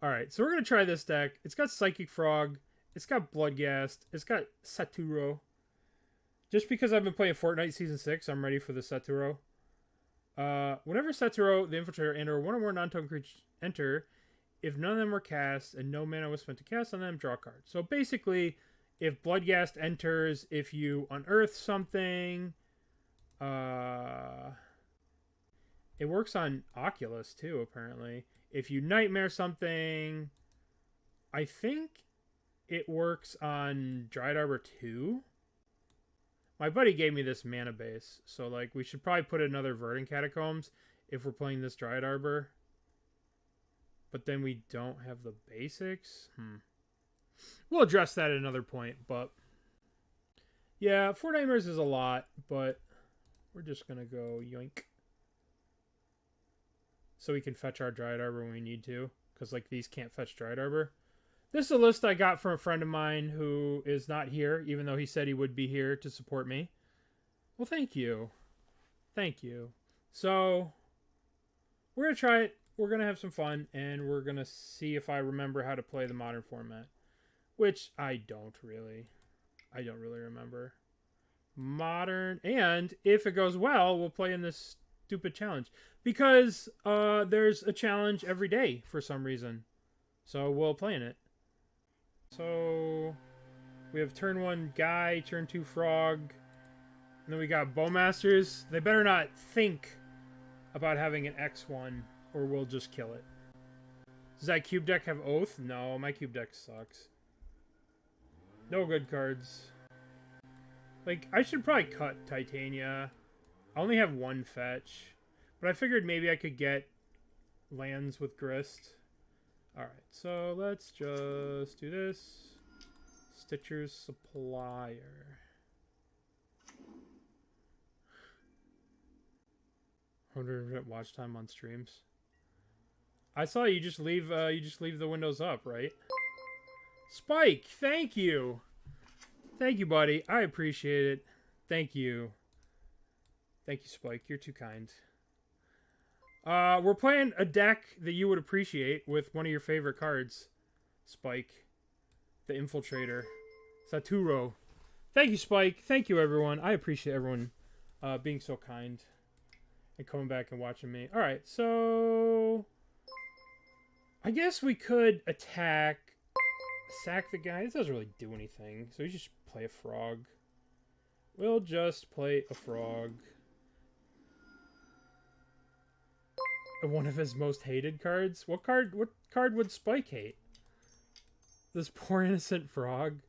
Alright, so we're going to try this deck. It's got Psychic Frog. It's got Bloodghast. It's got Satoru. Just because I've been playing Fortnite Season 6, I'm ready for the Satoru. Whenever Satoru, the Infiltrator, and or one or more non-token creatures enter, if none of them were cast and no mana was spent to cast on them, draw a card. So basically, if Bloodghast enters, if you unearth something, it works on Oculus too, apparently. If you nightmare something, I think it works on Dryad Arbor too. My buddy gave me this mana base, so like we should probably put another Verdant Catacombs if we're playing this Dryad Arbor. But then we don't have the basics. We'll address that at another point, but yeah, 4 Nightmares is a lot, but we're just gonna go yoink. So we can fetch our Dryad Arbor when we need to, because like these can't fetch Dryad Arbor. This is a list I got from a friend of mine who is not here, even though he said he would be here to support me. Well, thank you. Thank you. So, we're going to try it. We're going to have some fun, and we're going to see if I remember how to play the modern format. Which I don't really. I don't really remember. Modern, and if it goes well, we'll play in this stupid challenge. Because there's a challenge every day for some reason. So, we'll play in it. So, we have turn 1 Guy, turn 2 Frog, and then we got Bowmasters. They better not think about having an X1, or we'll just kill it. Does that cube deck have Oath? No, my cube deck sucks. No good cards. Like, I should probably cut Titania. I only have 1 fetch, but I figured maybe I could get lands with Grist. Alright, so let's just do this. Stitcher's Supplier. 100% watch time on streams. I saw you just leave the windows up, right? Spike, thank you. Thank you, buddy. I appreciate it. Thank you. Thank you, Spike. You're too kind. We're playing a deck that you would appreciate with one of your favorite cards, Spike. The Infiltrator. Satoru. Thank you, Spike. Thank you, everyone. I appreciate everyone being so kind and coming back and watching me. Alright, so I guess we could attack, sack the guy. This doesn't really do anything, so we just play a frog. We'll just play a frog. One of his most hated cards? What card would Spike hate? This poor innocent frog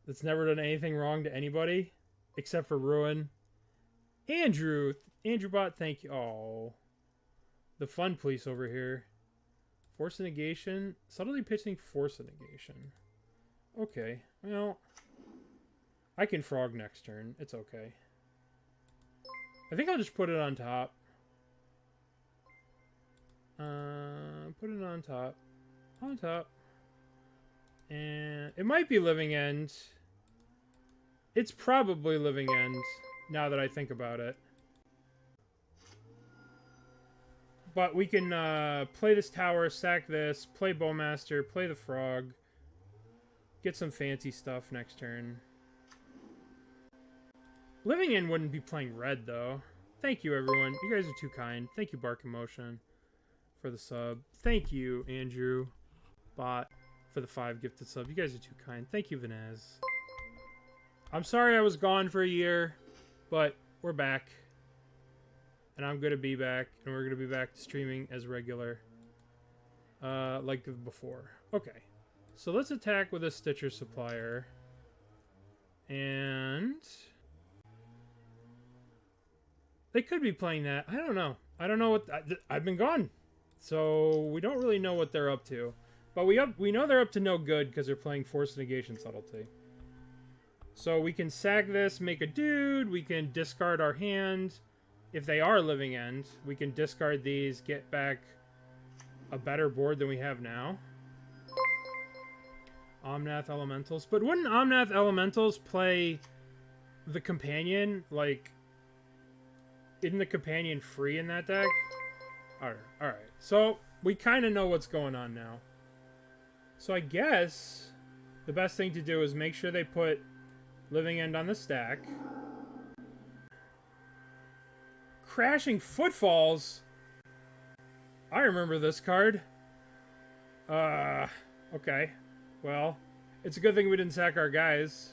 that's never done anything wrong to anybody except for ruin. Andrew Bot, thank you. Oh, the fun police over here. Force of negation. Subtly pitching force of negation. Okay, well, I can frog next turn. It's okay. I think I'll just put it on top. Put it on top. On top. And it might be Living End. It's probably Living End, now that I think about it. But we can play this tower, sack this, play Bowmaster, play the frog. Get some fancy stuff next turn. Living End wouldn't be playing red, though. Thank you, everyone. You guys are too kind. Thank you, Bark Emotion, for the sub. Thank you, Andrew Bot, for the 5 gifted sub. You guys are too kind. Thank you, Vanez. I'm sorry I was gone for a year, but we're back. And I'm going to be back, and we're going to be back to streaming as regular. Like before. Okay. So let's attack with a Stitcher Supplier. And they could be playing that. I don't know. I don't know what... I've been gone. So we don't really know what they're up to. But we know they're up to no good because they're playing Force Negation Subtlety. So we can sack this, make a dude. We can discard our hand. If they are Living End, we can discard these, get back a better board than we have now. Omnath Elementals. But wouldn't Omnath Elementals play the companion? Like, isn't the companion free in that deck? Alright. So, we kind of know what's going on now. So I guess the best thing to do is make sure they put Living End on the stack. Crashing Footfalls. I remember this card. Okay. Well, it's a good thing we didn't sack our guys.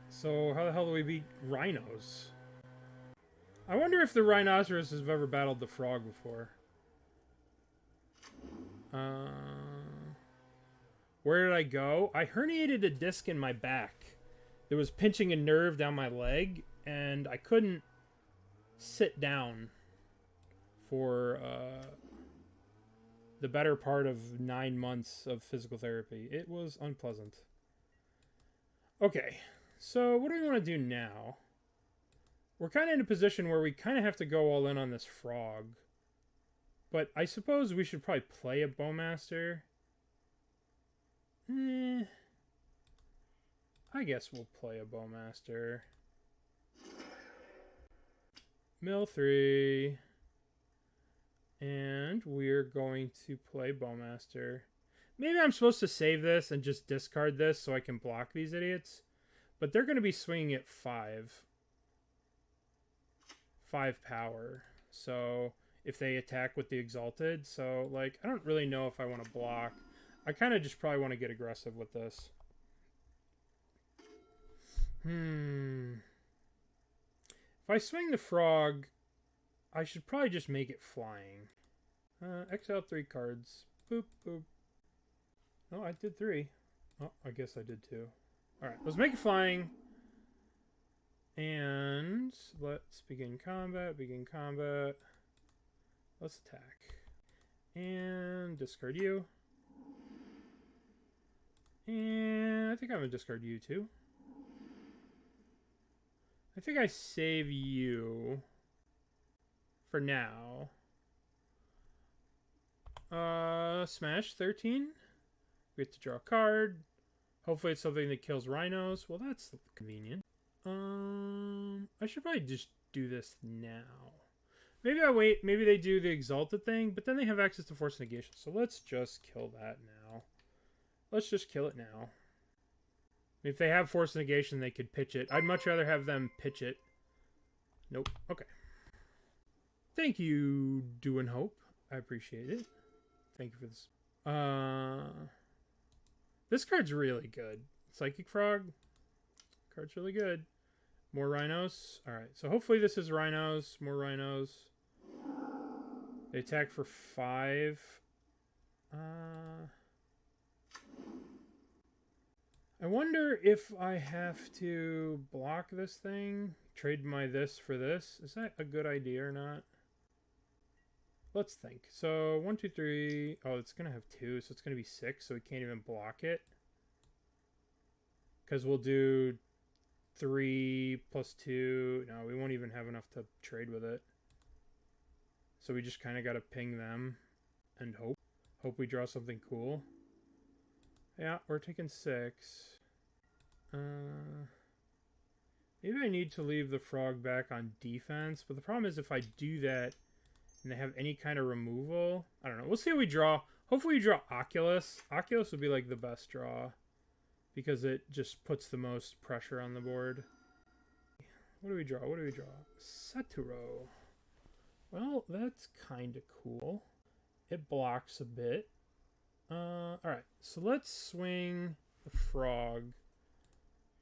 So how the hell do we beat rhinos? I wonder if the rhinoceros has ever battled the frog before. Where did I go? I herniated a disc in my back. It was pinching a nerve down my leg, and I couldn't sit down for the better part of 9 months of physical therapy. It was unpleasant. Okay, so what do we want to do now? We're kind of in a position where we kind of have to go all in on this frog. But I suppose we should probably play a Bowmaster. I guess we'll play a Bowmaster. Mill 3. And we're going to play Bowmaster. Maybe I'm supposed to save this and just discard this so I can block these idiots. But they're going to be swinging at 5. 5 power. So if they attack with the Exalted. So, like, I don't really know if I want to block. I kind of just probably want to get aggressive with this. If I swing the frog, I should probably just make it flying. Exile 3 cards. Boop, boop. Oh, I did 3. Oh, I guess I did 2. Alright, let's make it flying. And let's begin combat. Begin combat. Let's attack. And discard you. And I think I'm going to discard you too. I think I save you for now. Smash 13. We get to draw a card. Hopefully it's something that kills rhinos. Well, that's convenient. I should probably just do this now. Maybe I wait. Maybe they do the Exalted thing, but then they have access to Force Negation. So let's just kill that now. Let's just kill it now. If they have Force Negation, they could pitch it. I'd much rather have them pitch it. Nope. Okay. Thank you, Do and Hope. I appreciate it. Thank you for this. This card's really good. Psychic Frog. Card's really good. More rhinos. Alright, so hopefully this is rhinos. More rhinos. They attack for 5. I wonder if I have to block this thing. Trade my this for this. Is that a good idea or not? Let's think. So 1, 2, 3. Oh, it's gonna have 2, so it's gonna be 6. So we can't even block it because we'll do 3 plus 2. No, we won't even have enough to trade with it. So we just kind of got to ping them and hope we draw something cool. Yeah, we're taking 6. Maybe I need to leave the frog back on defense, but the problem is if I do that and they have any kind of removal, I don't know. We'll see what we draw. Hopefully we draw Oculus. Oculus would be like the best draw because it just puts the most pressure on the board. What do we draw? What do we draw? Satoru. Well, that's kind of cool. It blocks a bit. Alright, so let's swing the frog.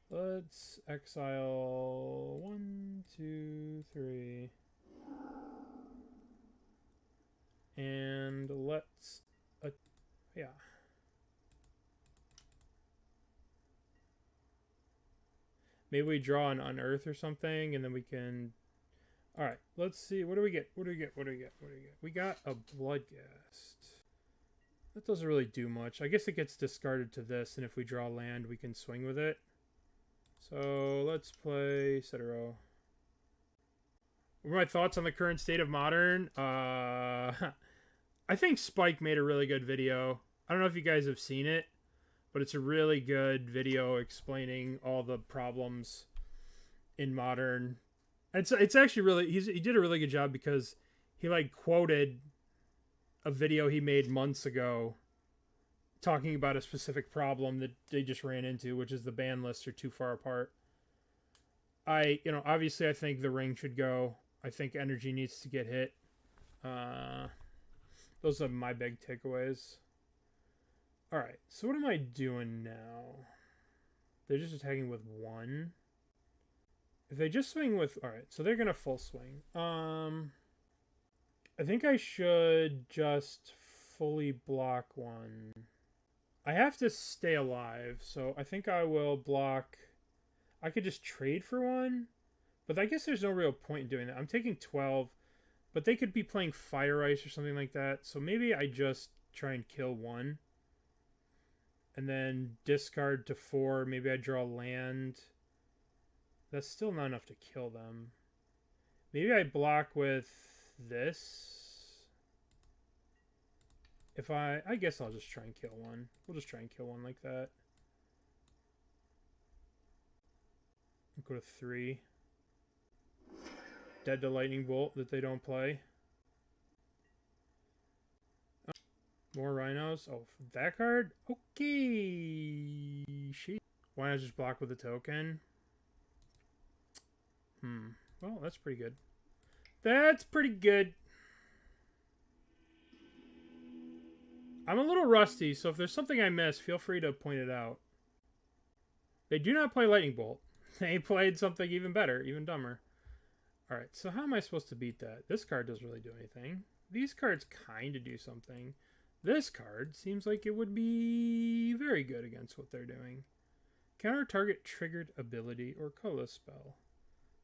Let's exile 1, 2, 3. And let's... yeah. Maybe we draw an Unearth or something, and then we can... Alright, let's see. What do we get? What do we get? What do we get? What do we get? We got a Bloodghast. That doesn't really do much. I guess it gets discarded to this, and if we draw land, we can swing with it. So let's play Satoru. What are my thoughts on the current state of Modern? I think Spike made a really good video. I don't know if you guys have seen it, but it's a really good video explaining all the problems in Modern. It's actually really... He did a really good job because he, like, quoted a video he made months ago talking about a specific problem that they just ran into, which is the ban lists are too far apart. Obviously I think the ring should go. I think energy needs to get hit. Those are my big takeaways. Alright, so what am I doing now? They're just attacking with 1. If they just swing with... Alright, so they're going to full swing. I think I should just fully block 1. I have to stay alive, so I think I will block... I could just trade for 1, but I guess there's no real point in doing that. I'm taking 12, but they could be playing Fire Ice or something like that, so maybe I just try and kill 1. And then discard to 4. Maybe I draw land. That's still not enough to kill them. Maybe I block with this. I guess I'll just try and kill 1. We'll just try and kill 1 like that. Go to 3. Dead to Lightning Bolt that they don't play. More rhinos. Oh, that card? Okay. Why not just block with a token? Well, that's pretty good. That's pretty good. I'm a little rusty, so if there's something I missed, feel free to point it out. They do not play Lightning Bolt. They played something even better, even dumber. Alright, so how am I supposed to beat that? This card doesn't really do anything. These cards kind of do something. This card seems like it would be very good against what they're doing. Counter target triggered ability or colorless spell.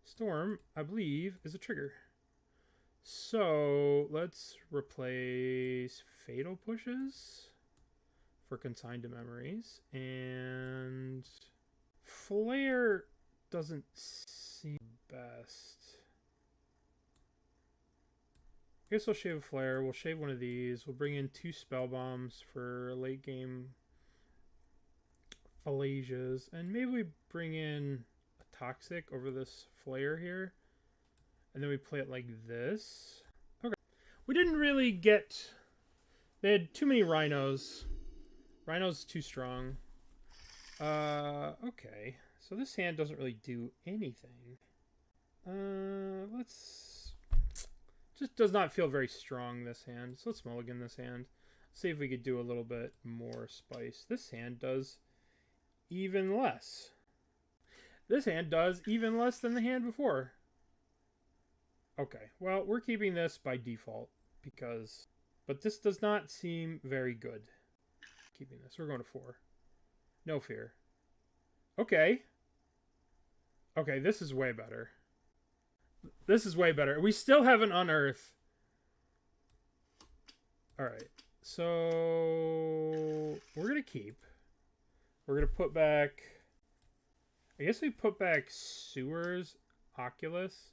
Storm, I believe, is a trigger. So, let's replace Fatal Pushes for Consign to Memories. And Flare doesn't seem best. I guess we'll shave a Flare. We'll shave one of these. We'll bring in 2 Spell Bombs for late game Fallasias. And maybe we bring in a Toxic over this Flare here. And then we play it like this. Okay. We didn't really get... They had too many Rhinos. Rhinos too strong. Okay. So this hand doesn't really do anything. Let's... Just does not feel very strong, this hand. So let's mulligan this hand. See if we could do a little bit more spice. This hand does even less. This hand does even less than the hand before. Okay, well, we're keeping this by default because... But this does not seem very good. Keeping this. We're going to 4. No fear. Okay. Okay, this is way better. This is way better. We still have an Unearth. Alright, so... We're going to keep. We're going to put back... I guess we put back Sewers, Oculus.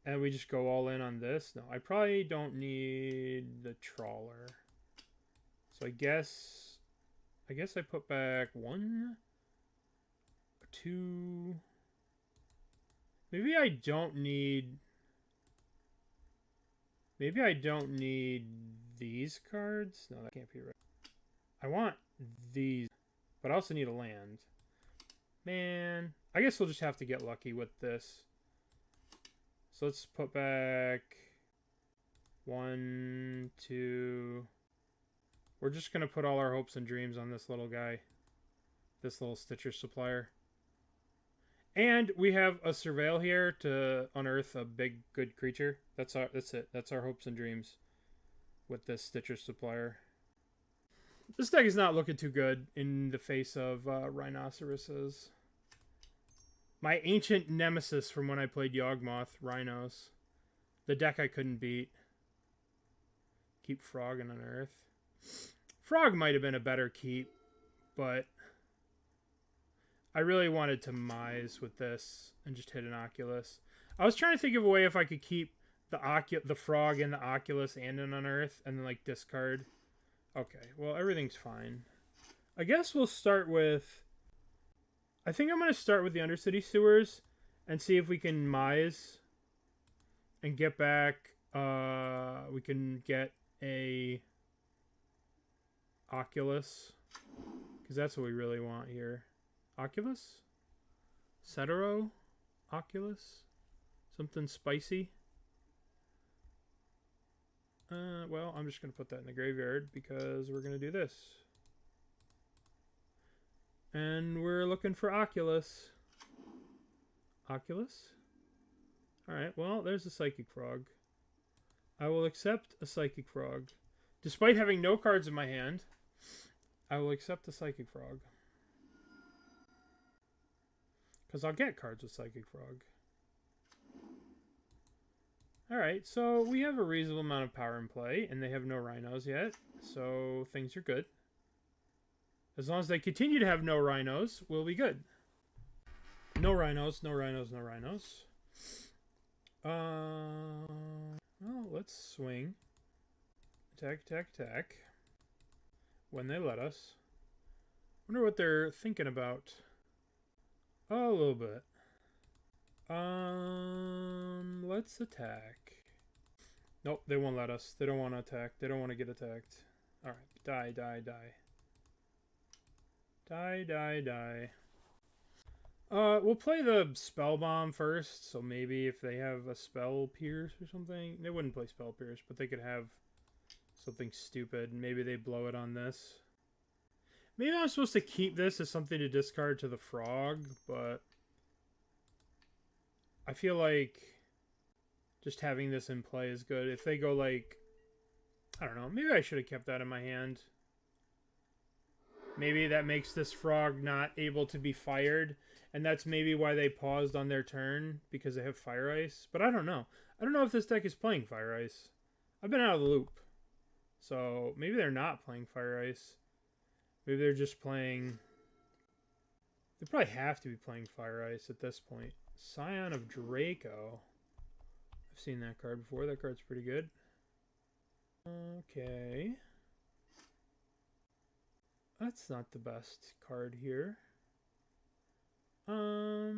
And we just go all in on this? No, I probably don't need the Trawler. So I guess I put back 1, 2. Maybe I don't need these cards. No, that can't be right. I want these, but I also need a land. Man, I guess we'll just have to get lucky with this. So let's put back 1, 2. We're just going to put all our hopes and dreams on this little guy. This little Stitcher Supplier. And we have a Surveil here to unearth a big, good creature. That's it. That's our hopes and dreams with this Stitcher Supplier. This deck is not looking too good in the face of Rhinoceroses. My ancient nemesis from when I played Yawgmoth, Rhinos. The deck I couldn't beat. Keep Frog and Unearth. Frog might have been a better keep, but I really wanted to Mise with this and just hit an Oculus. I was trying to think of a way if I could keep the Frog and the Oculus and an Unearth and then like discard. Okay, well everything's fine. I guess we'll start with... I think I'm going to start with the Undercity Sewers and see if we can Mise and get back... we can get a Oculus. Because that's what we really want here. Oculus? Satoru? Oculus? Something spicy? Well, I'm just going to put that in the graveyard because we're going to do this. And we're looking for Oculus. Oculus? Alright, well, there's a Psychic Frog. I will accept a Psychic Frog. Despite having no cards in my hand, I will accept the Psychic Frog. Because I'll get cards with Psychic Frog. Alright, so we have a reasonable amount of power in play, and they have no rhinos yet, so things are good. As long as they continue to have no rhinos, we'll be good. No rhinos, no rhinos, no rhinos. Well, let's swing. Attack, attack, attack. When they let us. Wonder what they're thinking about. Oh, a little bit. Let's attack. Nope, they won't let us. They don't want to attack. They don't want to get attacked. Alright, die, die, die. Die, die, die. We'll play the Spellbomb first, so maybe if they have a Spell Pierce or something. They wouldn't play Spell Pierce, but they could have something stupid. Maybe they blow it on this. Maybe I'm supposed to keep this as something to discard to the frog, but I feel like just having this in play is good. If they go like, I don't know, maybe I should have kept that in my hand. Maybe that makes this frog not able to be fired, and that's maybe why they paused on their turn, because they have Fire Ice. But I don't know. I don't know if this deck is playing Fire Ice. I've been out of the loop. So maybe they're not playing Fire Ice. Maybe they're just playing... They probably have to be playing Fire Ice at this point. Scion of Draco. I've seen that card before. That card's pretty good. Okay. That's not the best card here. I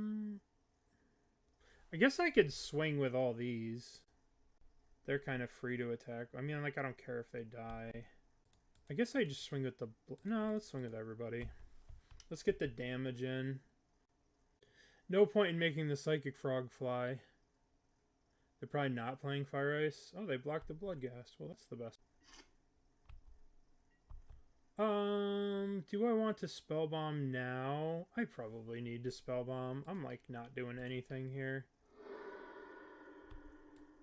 guess I could swing with all these. They're kind of free to attack. I mean, like, I don't care if they die. I guess I just swing with the... No, let's swing with everybody. Let's get the damage in. No point in making the Psychic Frog fly. They're probably not playing Fire Ice. Oh, they blocked the Bloodghast. Well, that's the best. Do I want to Spellbomb now? I probably need to Spellbomb. I'm, like, not doing anything here.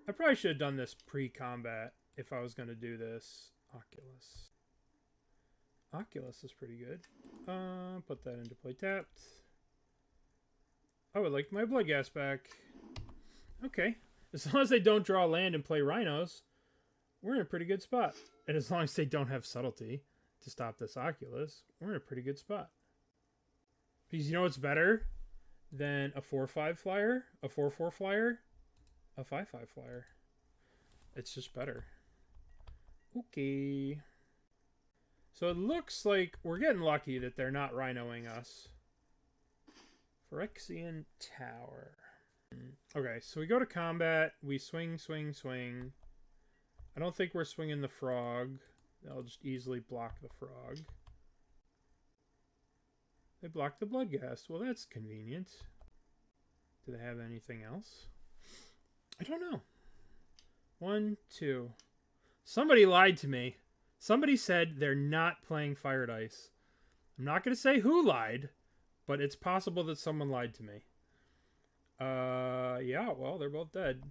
I probably should have done this pre-combat if I was going to do this. Oculus. Oculus is pretty good. Put that into play tapped. I would like my Bloodghast back. Okay. As long as they don't draw land and play rhinos, we're in a pretty good spot. And as long as they don't have subtlety to stop this Oculus, we're in a pretty good spot. Because you know what's better than a 4/5 flyer, a 4/4 flyer, a 5/5 flyer? It's just better. Okay. So it looks like we're getting lucky that they're not rhinoing us. Phyrexian Tower. Okay, so we go to combat. We swing, swing, swing. I don't think we're swinging the frog. I'll just easily block the frog. They blocked the Bloodghast. Well, that's convenient. Do they have anything else? I don't know. 1, 2. Somebody lied to me. Somebody said they're not playing Fire Ice. I'm not going to say who lied, but it's possible that someone lied to me. Yeah, well, they're both dead.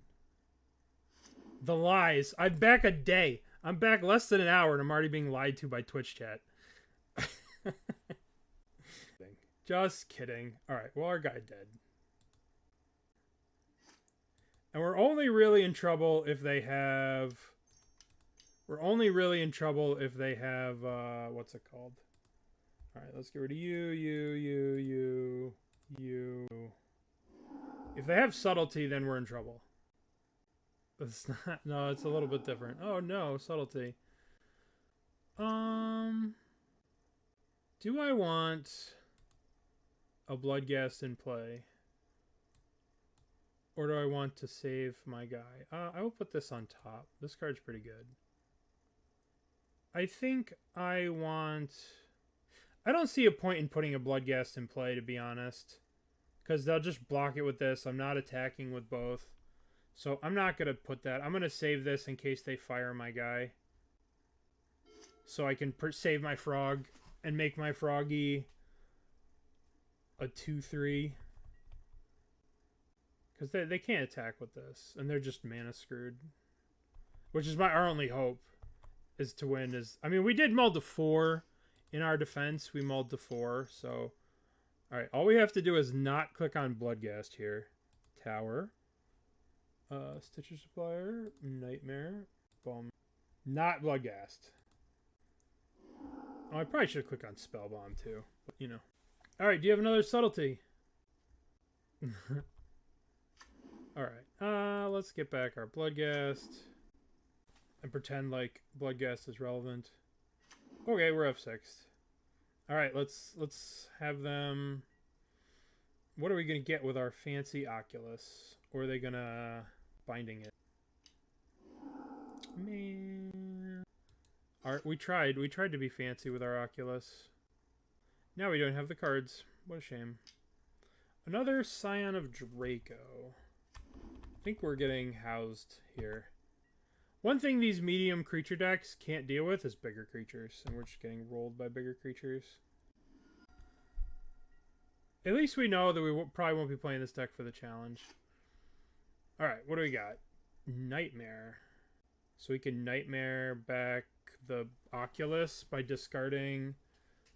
The lies. I'm back a day. I'm back less than an hour, and I'm already being lied to by Twitch chat. Just kidding. Alright, well, our guy dead. And we're only really in trouble if they have... We're only really in trouble if they have, what's it called? Alright, let's get rid of you. If they have subtlety, then we're in trouble. It's not, no, it's a little bit different. Oh no, subtlety. Do I want a Bloodghast in play? Or do I want to save my guy? I will put this on top. This card's pretty good. I think I want... I don't see a point in putting a Bloodghast in play, to be honest. Because they'll just block it with this. I'm not attacking with both. So I'm not going to put that. I'm going to save this in case they fire my guy. So I can save my frog and make my froggy a 2-3. Because they can't attack with this. And they're just mana screwed. Which is our only hope. Is to win. I mean, we did mull to 4 in our defense. We mulled to 4. So, alright. All we have to do is not click on Bloodghast here. Tower. Stitcher Supplier. Nightmare. Boom. Not Bloodghast. Oh, I probably should click on Spellbomb too. But, you know. Alright, do you have another subtlety? Alright. Let's get back our Bloodghast. And pretend like Bloodghast is relevant. Okay, we're F6. Alright, let's have them... What are we going to get with our fancy Oculus? Or are they going to binding it? Man. Alright, we tried to be fancy with our Oculus. Now we don't have the cards. What a shame. Another Scion of Draco. I think we're getting housed here. One thing these medium creature decks can't deal with is bigger creatures, and we're just getting rolled by bigger creatures. At least we know that we probably won't be playing this deck for the challenge. Alright, what do we got? Nightmare. So we can Nightmare back the Oculus by discarding...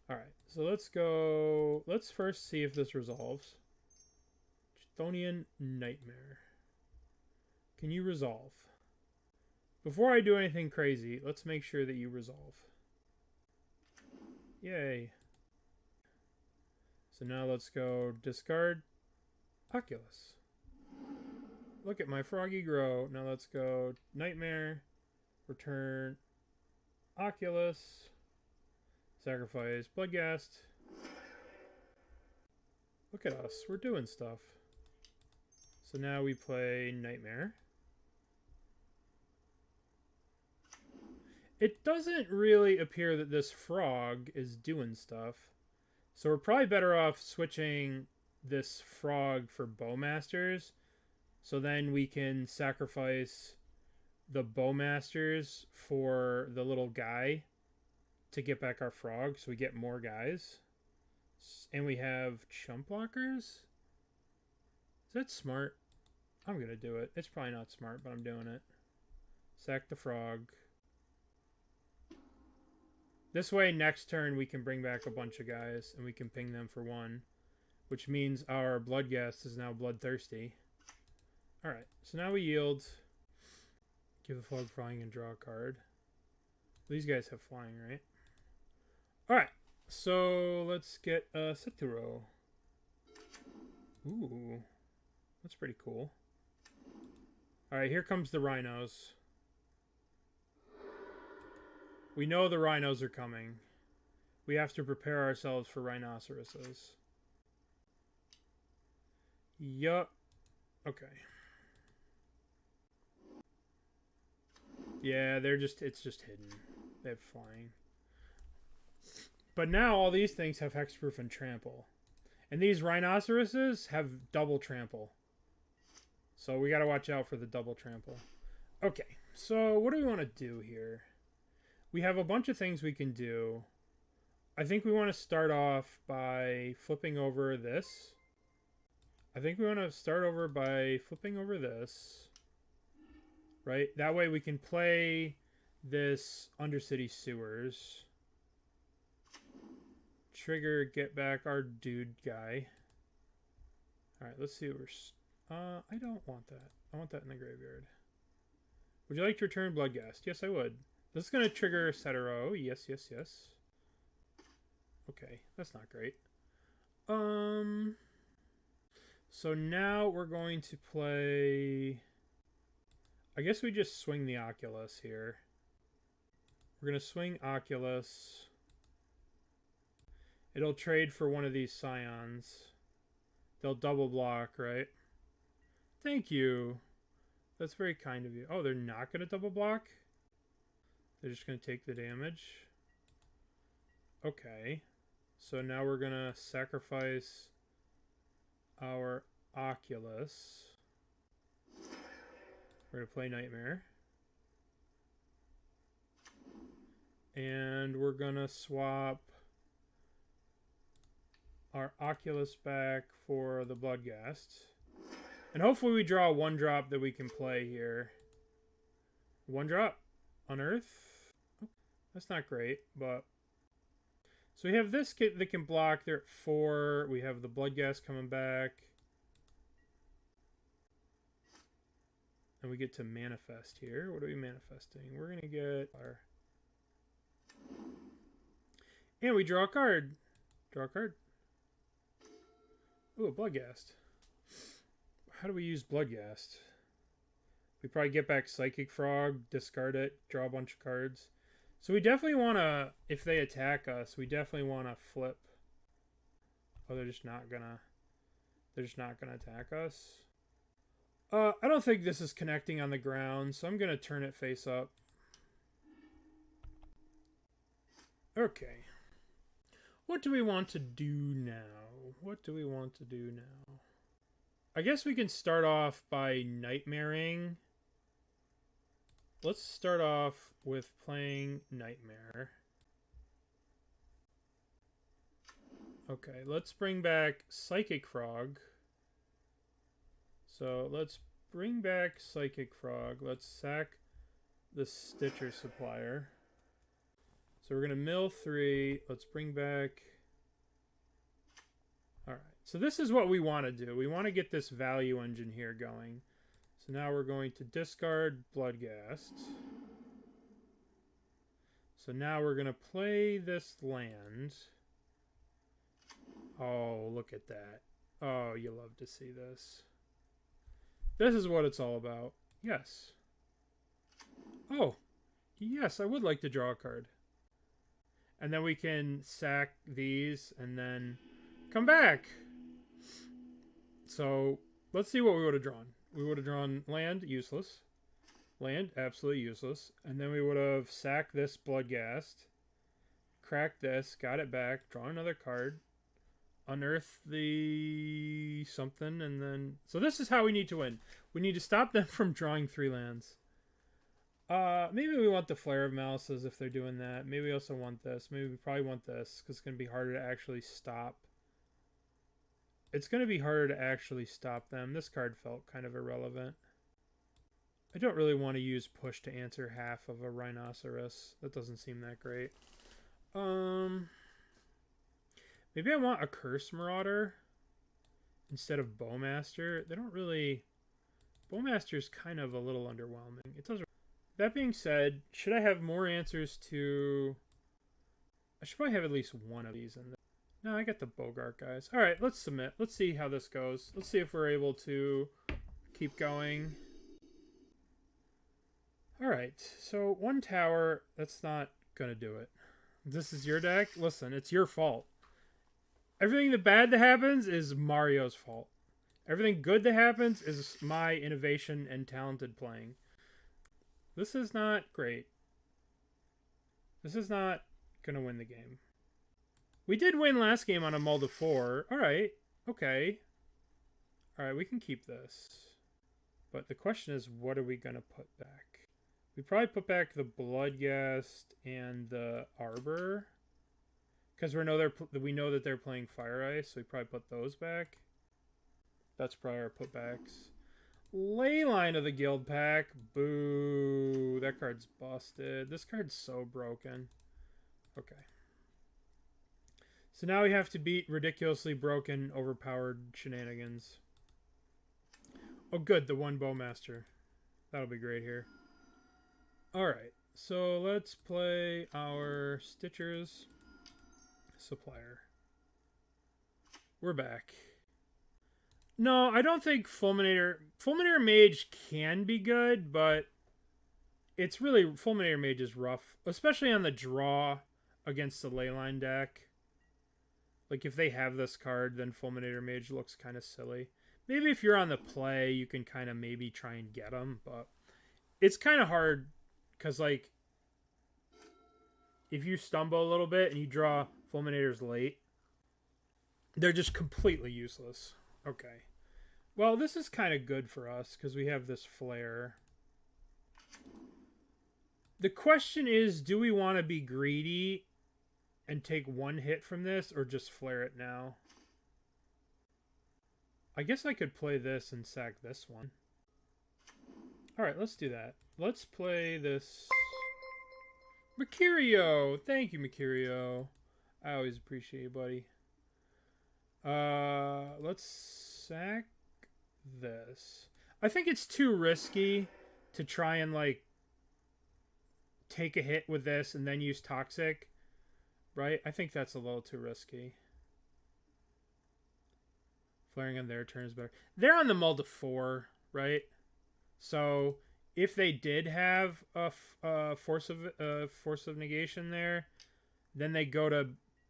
Alright, so let's go... Let's first see if this resolves. Chthonian Nightmare. Can you resolve? Before I do anything crazy, let's make sure that you resolve. Yay. So now let's go discard Oculus. Look at my froggy grow. Now let's go Nightmare, return Oculus, sacrifice Bloodghast. Look at us, we're doing stuff. So now we play Nightmare. It doesn't really appear that this frog is doing stuff. So we're probably better off switching this frog for Bowmasters. So then we can sacrifice the Bowmasters for the little guy to get back our frog. So we get more guys. And we have chump blockers? Is that smart? I'm going to do it. It's probably not smart, but I'm doing it. Sack the frog. This way, next turn, we can bring back a bunch of guys, and we can ping them for 1. Which means our Bloodghast is now bloodthirsty. Alright, so now we yield. Give the frog flying and draw a card. These guys have flying, right? Alright, so let's get Satoru. Ooh, that's pretty cool. Alright, here comes the rhinos. We know the rhinos are coming. We have to prepare ourselves for rhinoceroses. Yup. Okay. Yeah, it's just hidden. They have flying. But now all these things have hexproof and trample. And these rhinoceroses have double trample. So we gotta watch out for the double trample. Okay, so what do we want to do here? We have a bunch of things we can do. I think we want to start off by flipping over this. I think we want to start over by flipping over this. Right? That way we can play this Undercity Sewers. Trigger, get back our dude guy. Alright, let's see what we're... I don't want that. I want that in the graveyard. Would you like to return Bloodghast? Yes, I would. This is going to trigger Satoru. Yes, yes, yes. Okay, that's not great. So now we're going to play... I guess we just swing the Oculus here. We're going to swing Oculus. It'll trade for one of these Scions. They'll double block, right? Thank you. That's very kind of you. Oh, they're not going to double block? They're just going to take the damage. Okay. So now we're going to sacrifice our Oculus. We're going to play Nightmare. And we're going to swap our Oculus back for the Bloodghast. And hopefully we draw a 1-drop that we can play here. 1-drop. Unearth. That's not great, but... So we have this kit that can block. They're at 4. We have the Bloodghast coming back. And we get to manifest here. What are we manifesting? We're going to get our... And we draw a card. Draw a card. Ooh, a Bloodghast. How do we use Bloodghast? We probably get back Psychic Frog, discard it, draw a bunch of cards. So we definitely want to, if they attack us, we definitely want to flip. Oh, they're just not gonna attack us. I don't think this is connecting on the ground, so I'm gonna turn it face up. Okay. What do we want to do now? What do we want to do now? I guess we can start off by nightmaring. Let's start off with playing Nightmare. Okay, let's bring back Psychic Frog. So let's bring back Psychic Frog. Let's sack the Stitcher Supplier. So we're going to mill 3. Let's bring back... Alright, so this is what we want to do. We want to get this value engine here going. So now we're going to discard Bloodghast. So now we're going to play this land. Oh, look at that. Oh, you love to see this. This is what it's all about. Yes. Oh, yes, I would like to draw a card. And then we can sack these and then come back. So let's see what we would have drawn. We would have drawn land, useless. Land, absolutely useless. And then we would have sacked this Bloodghast. Cracked this, got it back, draw another card. Unearth the something, and then... So this is how we need to win. We need to stop them from drawing 3 lands. Maybe we want the Flare of Malices if they're doing that. Maybe we also want this. Maybe we probably want this, because it's going to be harder to actually stop. It's going to be harder to actually stop them. This card felt kind of irrelevant. I don't really want to use push to answer half of a Rhinoceros. That doesn't seem that great. Maybe I want Accursed Marauder instead of Bowmaster. They don't really... Bowmaster's kind of a little underwhelming. It doesn't... That being said, should I have more answers to... I should probably have at least one of these in there. No, I got the Boggart guys. Alright, let's submit. Let's see how this goes. Let's see if we're able to keep going. Alright, so 1 tower, that's not gonna do it. This is your deck? Listen, it's your fault. Everything the bad that happens is Mario's fault. Everything good that happens is my innovation and talented playing. This is not great. This is not gonna win the game. We did win last game on a mull to 4. Alright, okay. Alright, we can keep this. But the question is, what are we gonna put back? We probably put back the Bloodghast and the Arbor. Because we know that they're playing Fire Ice, so we probably put those back. That's probably our putbacks. Leyline of the Guild Pack. Boo. That card's busted. This card's so broken. Okay. So now we have to beat ridiculously broken, overpowered shenanigans. Oh good, the 1 Bowmaster. That'll be great here. Alright, so let's play our Stitchers. Supplier. We're back. No, I don't think Fulminator Mage can be good, but it's really... Fulminator Mage is rough, especially on the draw against the Leyline deck. Like, if they have this card, then Fulminator Mage looks kind of silly. Maybe if you're on the play, you can kind of maybe try and get them, but it's kind of hard because, like, if you stumble a little bit and you draw Fulminators late, they're just completely useless. Okay. Well, this is kind of good for us because we have this flare. The question is, do we want to be greedy and take one hit from this or just flare it now? I guess I could play this and sack this one. Alright, let's do that. Let's play this... Mercurio! Thank you, Mercurio. I always appreciate you, buddy. Let's sack this. I think it's too risky to try and, like, take a hit with this and then use Toxic. Right? I think that's a little too risky. Flaring on their turn is better. They're on the mull to 4, right? So if they did have a force of negation there, then they go to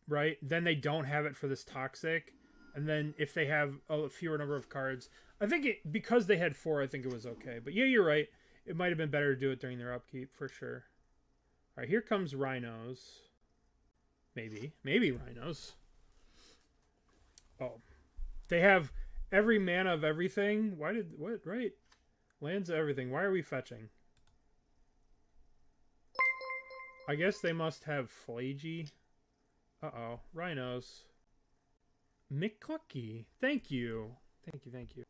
right. Then they don't have it for this Toxic, and then if they have a fewer number of cards, I think because they had 4, I think it was okay. But yeah, you're right. It might have been better to do it during their upkeep for sure. All right, here comes Rhinos. Maybe Rhinos. Oh, they have every mana of everything. What? Right. Lands of everything. Why are we fetching? I guess they must have Flagy. Uh-oh. Rhinos. McClucky. Thank you. Thank you.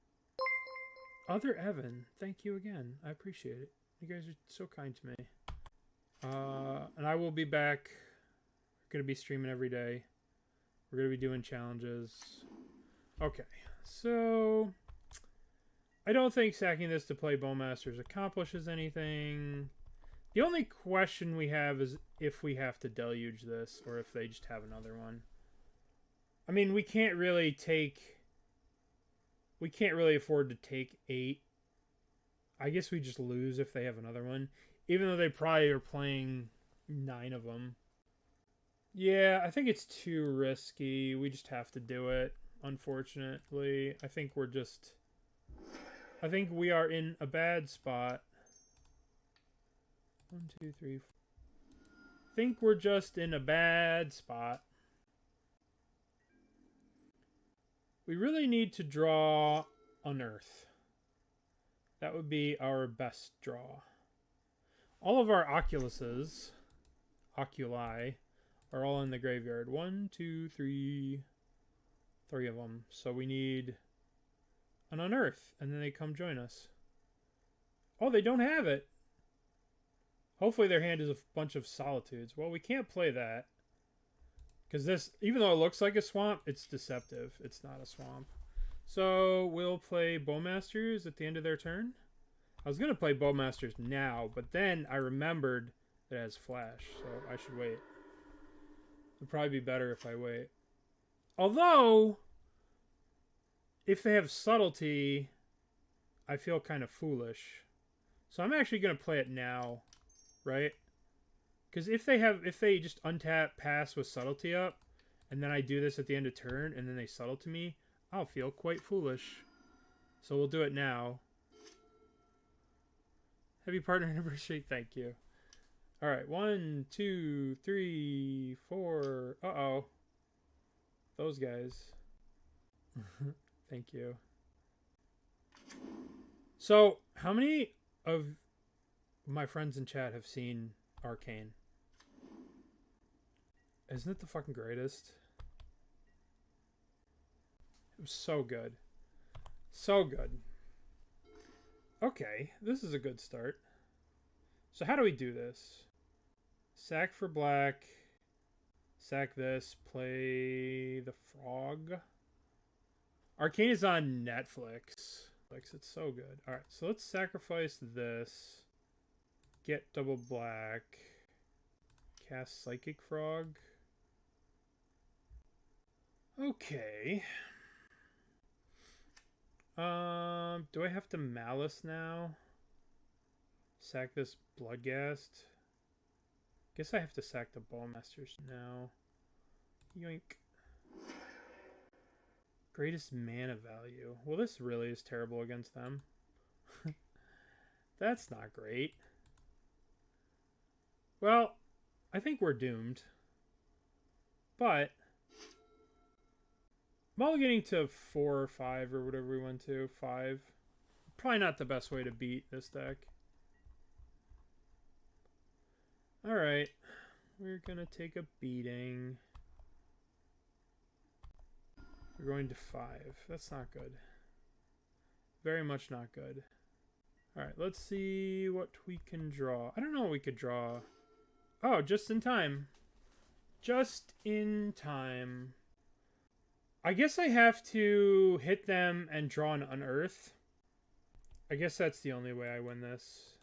Other Evan. Thank you again. I appreciate it. You guys are so kind to me. And I will be back. We're going to be streaming every day. We're going to be doing challenges. Okay. So... I don't think sacking this to play Bowmasters accomplishes anything. The only question we have is if we have to deluge this or if they just have another one. I mean, we can't really afford to take 8. I guess we just lose if they have another one, even though they probably are playing 9 of them. Yeah, I think it's too risky. We just have to do it, unfortunately. I think we are in a bad spot. 1, 2, 3. I think we're just in a bad spot. We really need to draw Unearth. That would be our best draw. All of our oculi, are all in the graveyard. 1, 2, 3. 3 of them. So we need... an Unearth, and then they come join us. Oh, they don't have it. Hopefully their hand is a bunch of Solitudes. Well, we can't play that. Because this, even though it looks like a swamp, it's deceptive. It's not a swamp. So we'll play Bowmasters at the end of their turn. I was going to play Bowmasters now, but then I remembered that it has Flash, so I should wait. It'd probably be better if I wait. Although... if they have Subtlety, I feel kind of foolish. So I'm actually going to play it now, right? Because if they just untap, pass with Subtlety up, and then I do this at the end of turn, and then they Subtle to me, I'll feel quite foolish. So we'll do it now. Happy partner anniversary, thank you. Alright, 1, 2, 3, 4. Uh-oh. Those guys. Thank you. So, how many of my friends in chat have seen Arcane? Isn't it the fucking greatest? It was so good. So good. Okay, this is a good start. So how do we do this? Sack for black. Sack this. Play the frog. Arcane is on Netflix. It's so good. Alright, so let's sacrifice this. Get double black. Cast Psychic Frog. Okay. Do I have to Malice now? Sack this Bloodghast. Guess I have to sack the Bowmasters now. Yoink. Greatest mana value. Well, this really is terrible against them. That's not great. Well, I think we're doomed. But mulliganing to 4 or 5 or whatever we went to, 5. Probably not the best way to beat this deck. Alright. We're gonna take a beating. We're going to 5. That's not good. Very much not good. Alright, let's see what we can draw. I don't know what we could draw. Oh, just in time. Just in time. I guess I have to hit them and draw an Unearth. I guess that's the only way I win this.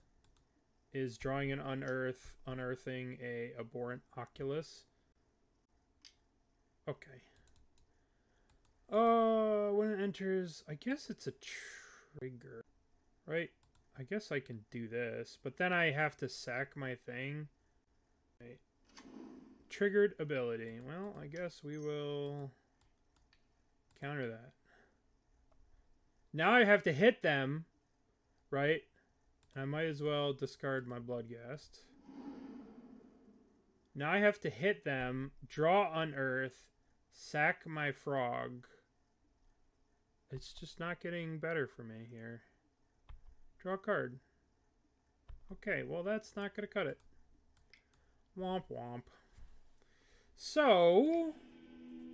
Is drawing an Unearth, unearthing a Abhorrent Oculus. Okay. When it enters, I guess it's a trigger, right? I guess I can do this, but then I have to sack my thing. Right. Triggered ability. Well, I guess we will counter that. Now I have to hit them, right? I might as well discard my Bloodghast. Now I have to hit them, draw Unearth, sack my frog. It's just not getting better for me here. Draw a card. Okay, well that's not going to cut it. Womp womp. So,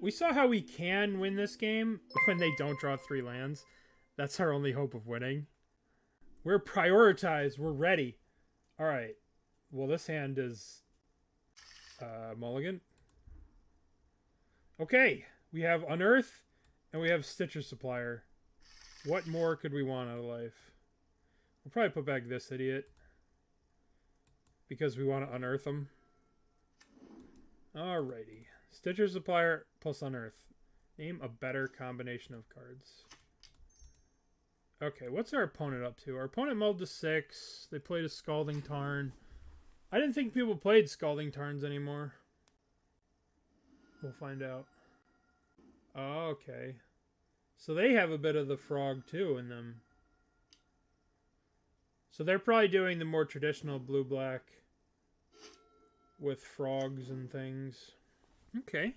we saw how we can win this game when they don't draw 3 lands. That's our only hope of winning. We're prioritized. We're ready. Alright. Well, this hand is mulligan. Okay. We have Unearth and we have Stitcher Supplier. What more could we want out of life? We'll probably put back this idiot because we want to unearth him. Alrighty. Stitcher Supplier plus Unearth. Name a better combination of cards. Okay, what's our opponent up to? Our opponent mulled to 6. They played a Scalding Tarn. I didn't think people played Scalding Tarns anymore. We'll find out. Oh, okay. So they have a bit of the frog too in them. So they're probably doing the more traditional blue-black with frogs and things. Okay.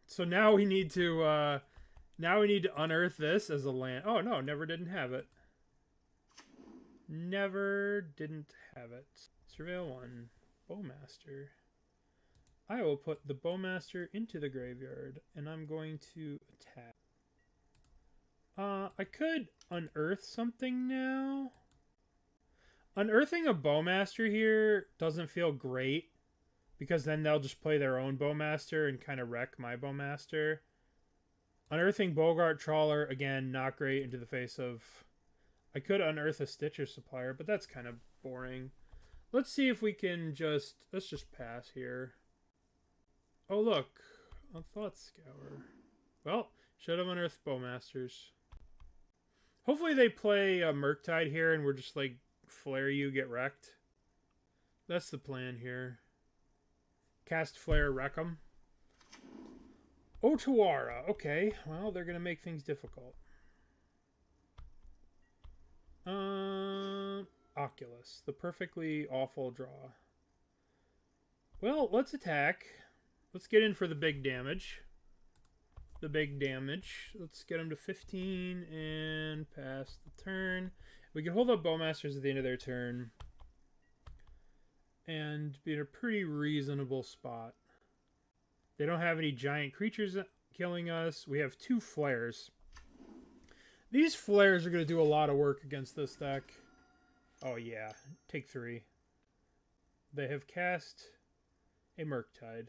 So now we need to unearth this as a land. Oh no, never didn't have it. Never didn't have it. Surveil 1. Bowmaster. I will put the Bowmaster into the graveyard, and I'm going to attack. I could unearth something now. Unearthing a Bowmaster here doesn't feel great, because then they'll just play their own Bowmaster and kind of wreck my Bowmaster. Unearthing Boggart, Trawler, again, not great into the face of... I could unearth a Stitcher Supplier, but that's kind of boring. Let's see if we can just... Let's just pass here. Oh, look. A Thought Scour. Well, should have unearthed Bowmasters. Hopefully they play Murktide here and we're just like, flare you, get wrecked. That's the plan here. Cast Flare, wreck 'em. Otawara. Okay, well, they're going to make things difficult. Oculus. The perfectly awful draw. Well, let's attack. Let's get in for the big damage. The big damage. Let's get them to 15 and pass the turn. We can hold up Bowmasters at the end of their turn and be in a pretty reasonable spot. They don't have any giant creatures killing us. We have 2 flares. These flares are going to do a lot of work against this deck. Oh yeah, take 3. They have cast a Murktide.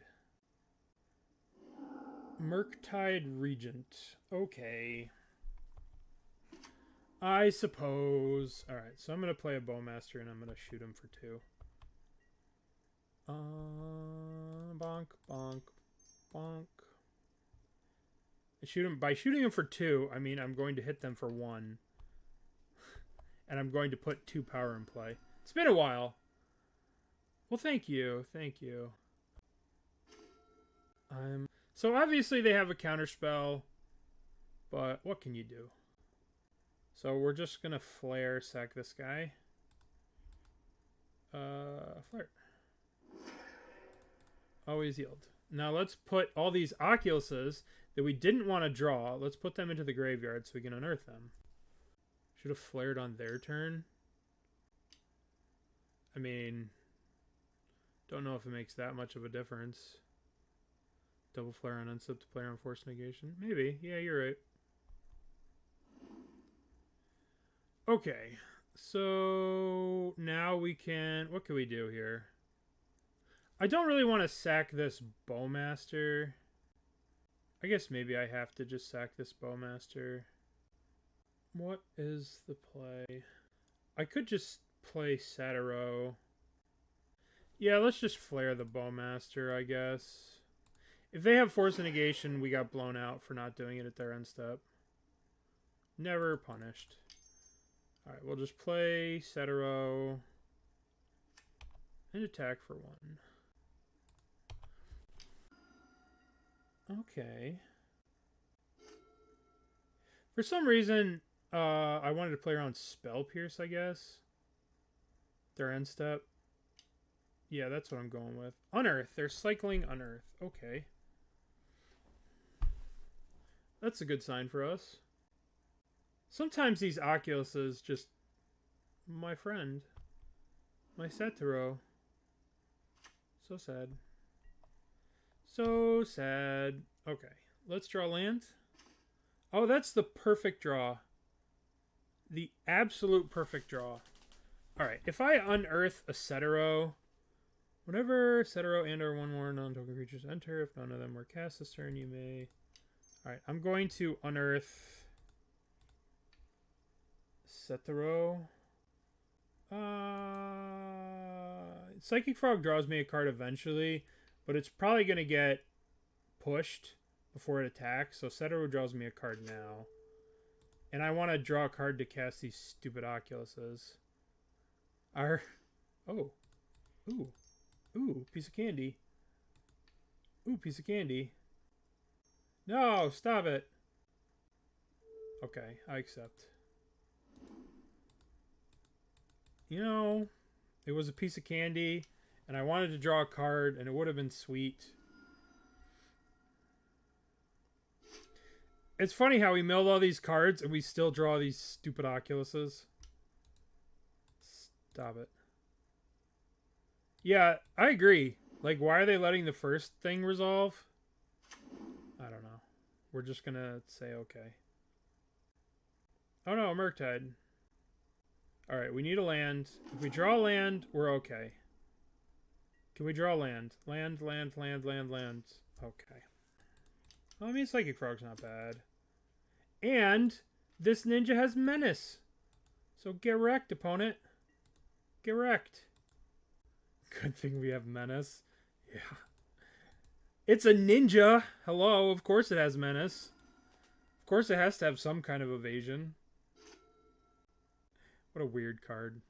Murktide Regent. Okay. I suppose. Alright, so I'm going to play a Bowmaster and I'm going to shoot him for 2. Bonk, bonk, bonk. By shooting him for 2, I mean I'm going to hit them for 1. And I'm going to put 2 power in play. It's been a while. Well, thank you. Thank you. So obviously they have a counterspell, but what can you do? So we're just going to flare sack this guy. Flirt. Always yield. Now let's put all these Oculuses that we didn't want to draw. Let's put them into the graveyard so we can unearth them. Should have flared on their turn. I mean, don't know if it makes that much of a difference. Double flare on unsub to player on force negation. Maybe. Yeah, you're right. Okay. So now we can... What can we do here? I don't really want to sack this Bowmaster. I guess maybe I have to just sack this Bowmaster. What is the play? I could just play Satoru. Yeah, let's just flare the Bowmaster, I guess. If they have Force of Negation, we got blown out for not doing it at their end step. Never punished. Alright, we'll just play Satoru. And attack for 1. Okay. For some reason, I wanted to play around Spell Pierce, I guess. Their end step. Yeah, that's what I'm going with. Unearth. They're cycling Unearth. Okay. That's a good sign for us. Sometimes these Oculuses just... My friend. My Satoru. So sad. So sad. Okay. Let's draw land. Oh, that's the perfect draw. The absolute perfect draw. Alright, if I unearth a Satoru, whenever Satoru and or one more non-token creatures enter, if none of them were cast this turn, you may... Alright, I'm going to unearth Satoru. Psychic Frog draws me a card eventually, but it's probably going to get pushed before it attacks, so Satoru draws me a card now. And I want to draw a card to cast these stupid Oculuses. Oh. Ooh. Ooh, piece of candy. Ooh, piece of candy. No, stop it. Okay, I accept. You know, it was a piece of candy, and I wanted to draw a card, and it would have been sweet. It's funny how we milled all these cards, and we still draw these stupid Oculuses. Stop it. Yeah, I agree. Like, why are they letting the first thing resolve? I don't know. We're just gonna say okay. Oh no, Murktide. Alright, we need a land. If we draw land, we're okay. Can we draw land? Land. Okay. Well, I mean, Psychic Frog's not bad. And this ninja has Menace. So get wrecked, opponent. Get wrecked. Good thing we have Menace. Yeah. It's a ninja. Hello, of course it has Menace. Of course it has to have some kind of evasion. What a weird card.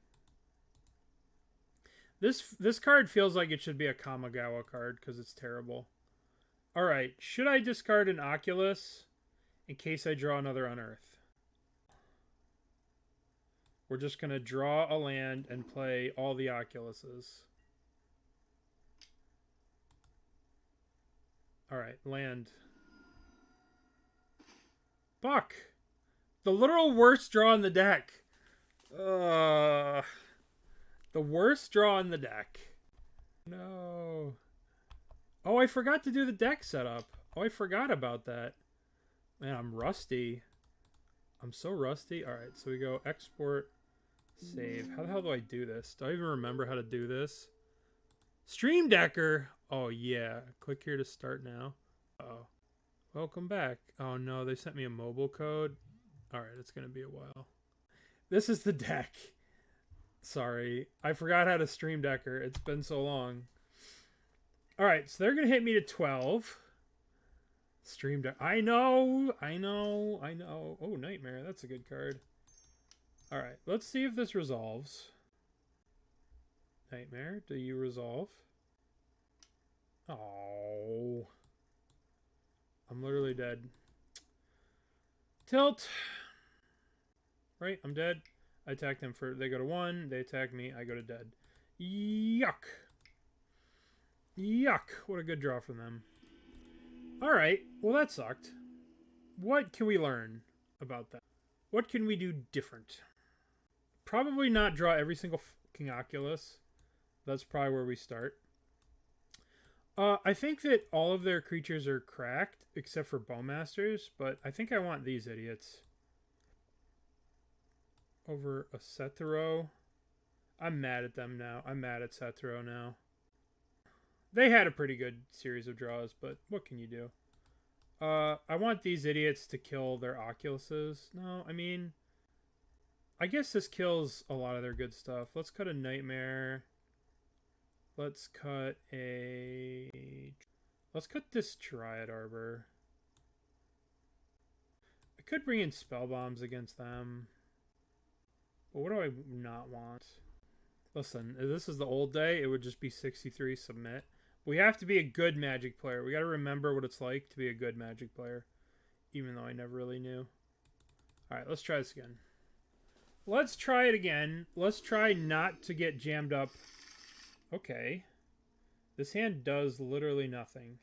This card feels like it should be a Kamigawa card because it's terrible. Alright, should I discard an Oculus in case I draw another Unearth? We're just going to draw a land and play all the Oculuses. Alright, land. Buck! The literal worst draw in the deck. The worst draw in the deck. No. Oh, I forgot to do the deck setup. Oh, I forgot about that. Man, I'm rusty. I'm so rusty. Alright, so we go export, save. How the hell do I do this? Do I even remember how to do this? Stream Decker! Oh, yeah. Click here to start now. Uh-oh. Welcome back. Oh, no. They sent me a mobile code. Alright, it's going to be a while. This is the deck. Sorry. I forgot how to Stream Decker. It's been so long. Alright, so they're going to hit me to 12. Stream Deck. I know. Oh, Nightmare. That's a good card. Alright, let's see if this resolves. Nightmare, do you resolve? Oh. I'm literally dead. Tilt. Right, I'm dead. I attack them for... They go to 1. They attack me. I go to dead. Yuck. Yuck. What a good draw from them. Alright, well that sucked. What can we learn about that? What can we do different? Probably not draw every single fucking Oculus. That's probably where we start. I think that all of their creatures are cracked, except for Bowmasters, but I think I want these idiots. Over a Satoru. I'm mad at them now. I'm mad at Satoru now. They had a pretty good series of draws, but what can you do? I want these idiots to kill their Oculuses. No, I mean, I guess this kills a lot of their good stuff. Let's cut a Nightmare. Let's cut this Dryad Arbor. I could bring in Spellbombs against them. But what do I not want? Listen, if this is the old day, it would just be 63 submit. We have to be a good Magic player. We got to remember what it's like to be a good Magic player. Even though I never really knew. Alright, let's try this again. Let's try it again. Let's try not to get jammed up. Okay. This hand does literally nothing.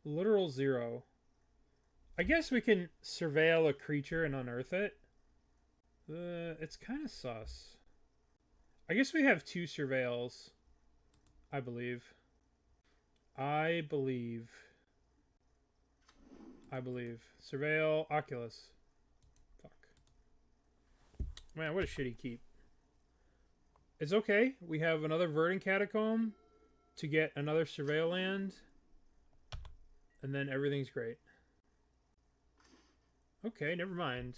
Literal 0. I guess we can surveil a creature and unearth it. It's kind of sus. I guess we have 2 surveils. I believe. Surveil Oculus. Fuck. Man, what a shitty keep. It's okay. We have another Verdant Catacomb to get another Surveil land. And then everything's great. Okay, never mind.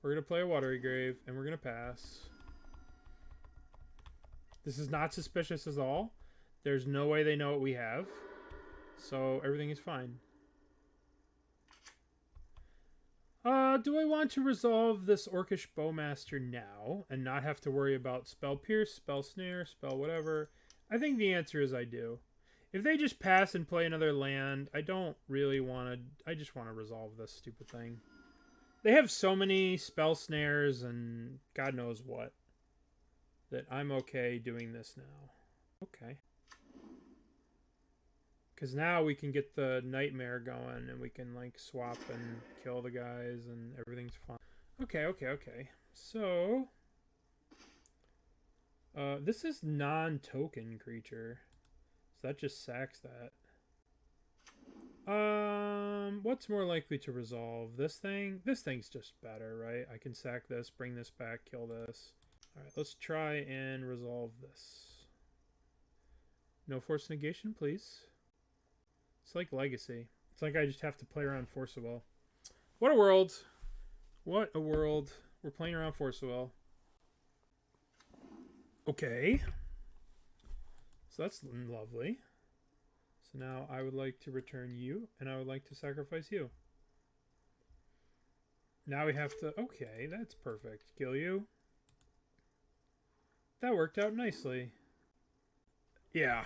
We're going to play a Watery Grave, and we're going to pass. This is not suspicious at all. There's no way they know what we have. So everything is fine. Do I want to resolve this Orcish Bowmaster now and not have to worry about Spell Pierce, Spell Snare, Spell whatever? I think the answer is I do. If they just pass and play another land, I don't really want to... I just want to resolve this stupid thing. They have so many Spell Snares and God knows what that I'm okay doing this now. Okay. Because now we can get the Nightmare going and we can like swap and kill the guys and everything's fine. Okay. So, this is non-token creature. So that just sacks that. What's more likely to resolve? This thing? This thing's just better, right? I can sack this, bring this back, kill this. Alright, let's try and resolve this. No force negation, please. It's like Legacy. It's like I just have to play around Force of Will. What a world. What a world. We're playing around Force of Will. Okay. So that's lovely. So now I would like to return you, and I would like to sacrifice you. Now we have to... Okay, that's perfect. Kill you. That worked out nicely. Yeah.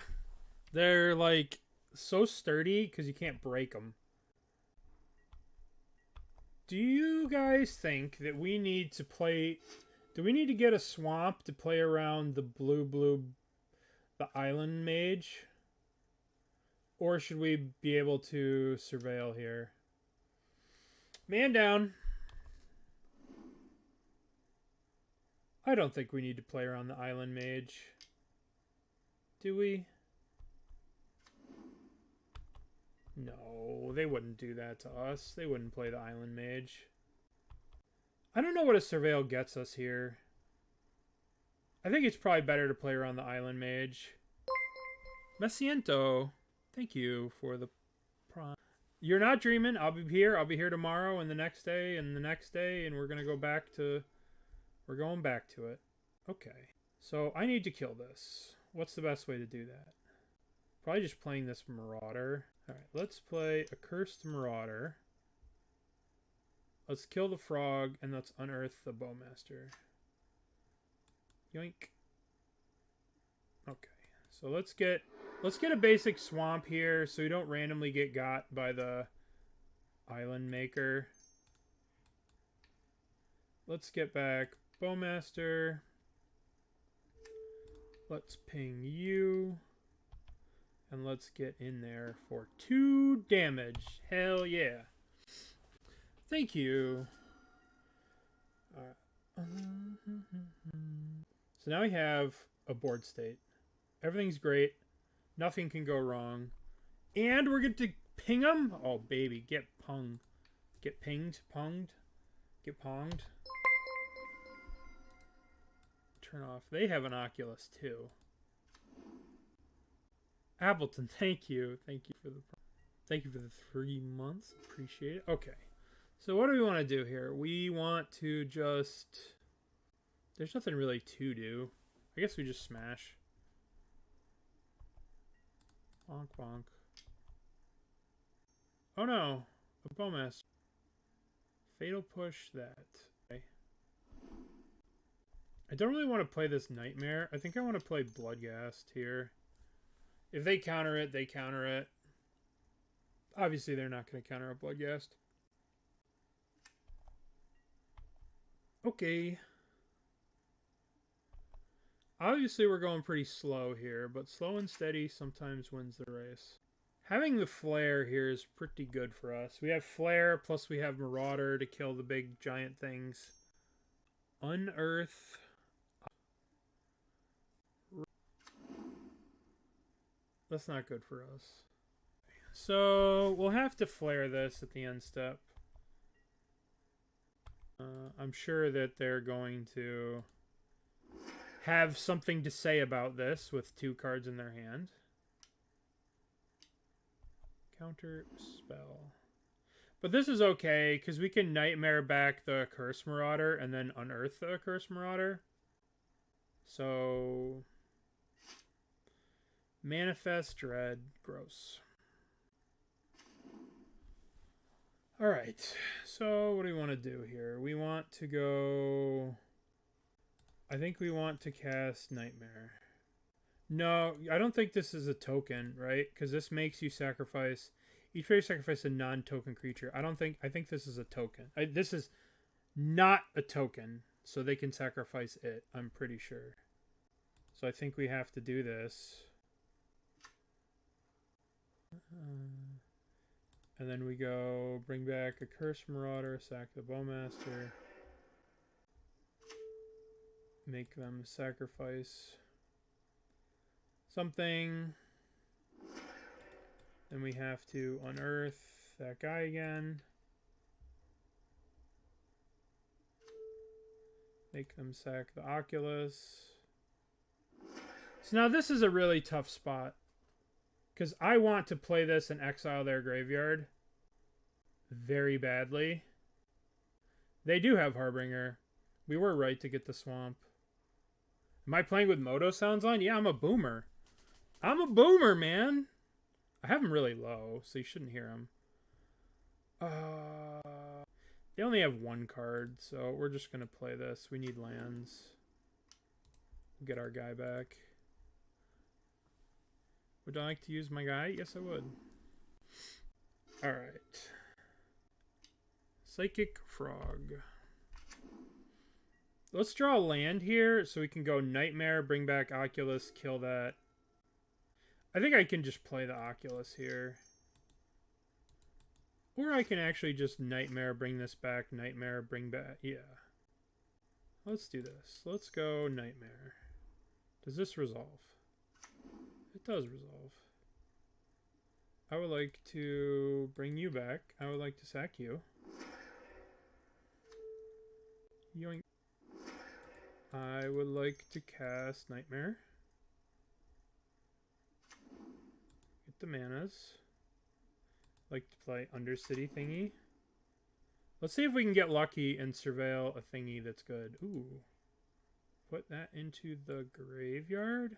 They're like... so sturdy because you can't break them. Do you guys think that we need to play... Do we need to get a swamp to play around the the island mage? Or should we be able to surveil here? Man down. I don't think we need to play around the island mage. Do we? No, they wouldn't do that to us. They wouldn't play the Island Mage. I don't know what a Surveil gets us here. I think it's probably better to play around the Island Mage. Mesiento, thank you for the prime. You're not dreaming. I'll be here. I'll be here tomorrow and the next day and the next day, and we're going to go back to... We're going back to it. Okay. So I need to kill this. What's the best way to do that? Probably just playing this Marauder. Alright, let's play Accursed Marauder. Let's kill the frog, and let's unearth the Bowmaster. Yoink. Okay, so let's get a basic swamp here, so we don't randomly get got by the Island Maker. Let's get back Bowmaster. Let's ping you. And let's get in there for 2 damage. Hell yeah. Thank you. So now we have a board state. Everything's great. Nothing can go wrong. And we're going to ping them? Oh, baby. Get punged. Get pinged. Punged. Get ponged. Turn off. They have an Oculus too. Appleton, thank you. Thank you for the 3 months. Appreciate it. Okay. So what do we want to do here? We want to just... There's nothing really to do. I guess we just smash. Bonk, bonk. Oh no. A Bowmaster. Fatal push that. Okay. I don't really want to play this Nightmare. I think I want to play Bloodghast here. If they counter it, they counter it. Obviously, they're not going to counter a Bloodghast. Okay. Obviously, we're going pretty slow here, but slow and steady sometimes wins the race. Having the Flare here is pretty good for us. We have Flare, plus we have Marauder to kill the big giant things. Unearth. That's not good for us. So, we'll have to Flare this at the end step. I'm sure that they're going to have something to say about this with 2 cards in their hand. Counter spell. But this is okay, because we can Nightmare back the Accursed Marauder and then Unearth the Accursed Marauder. So... Manifest Dread. Gross. Alright. So, what do we want to do here? We want to go... I think we want to cast Nightmare. No, I don't think this is a token, right? Because this makes you sacrifice... Each player sacrifice a non-token creature. I think this is a token. This is not a token. So they can sacrifice it, I'm pretty sure. So I think we have to do this. And then we go bring back Accursed Marauder, sack the Bowmaster. Make them sacrifice something. Then we have to unearth that guy again. Make them sack the Oculus. So now this is a really tough spot. Because I want to play this and exile their graveyard very badly. They do have Harbinger. We were right to get the swamp. Am I playing with Moto sounds on? Yeah, I'm a boomer. I'm a boomer, man. I have them really low, so you shouldn't hear them. They only have 1 card, so we're just going to play this. We need lands. Get our guy back. Would I like to use my guy? Yes, I would. Alright. Psychic Frog. Let's draw a land here so we can go Nightmare, bring back Oculus, kill that. I think I can just play the Oculus here. Or I can actually just Nightmare, bring this back, Nightmare, bring back... Yeah. Let's do this. Let's go Nightmare. Does this resolve? It does resolve. I would like to bring you back. I would like to sack you. Yoink. I would like to cast Nightmare. Get the manas. Like to play Undercity thingy. Let's see if we can get lucky and surveil a thingy that's good. Ooh. Put that into the graveyard.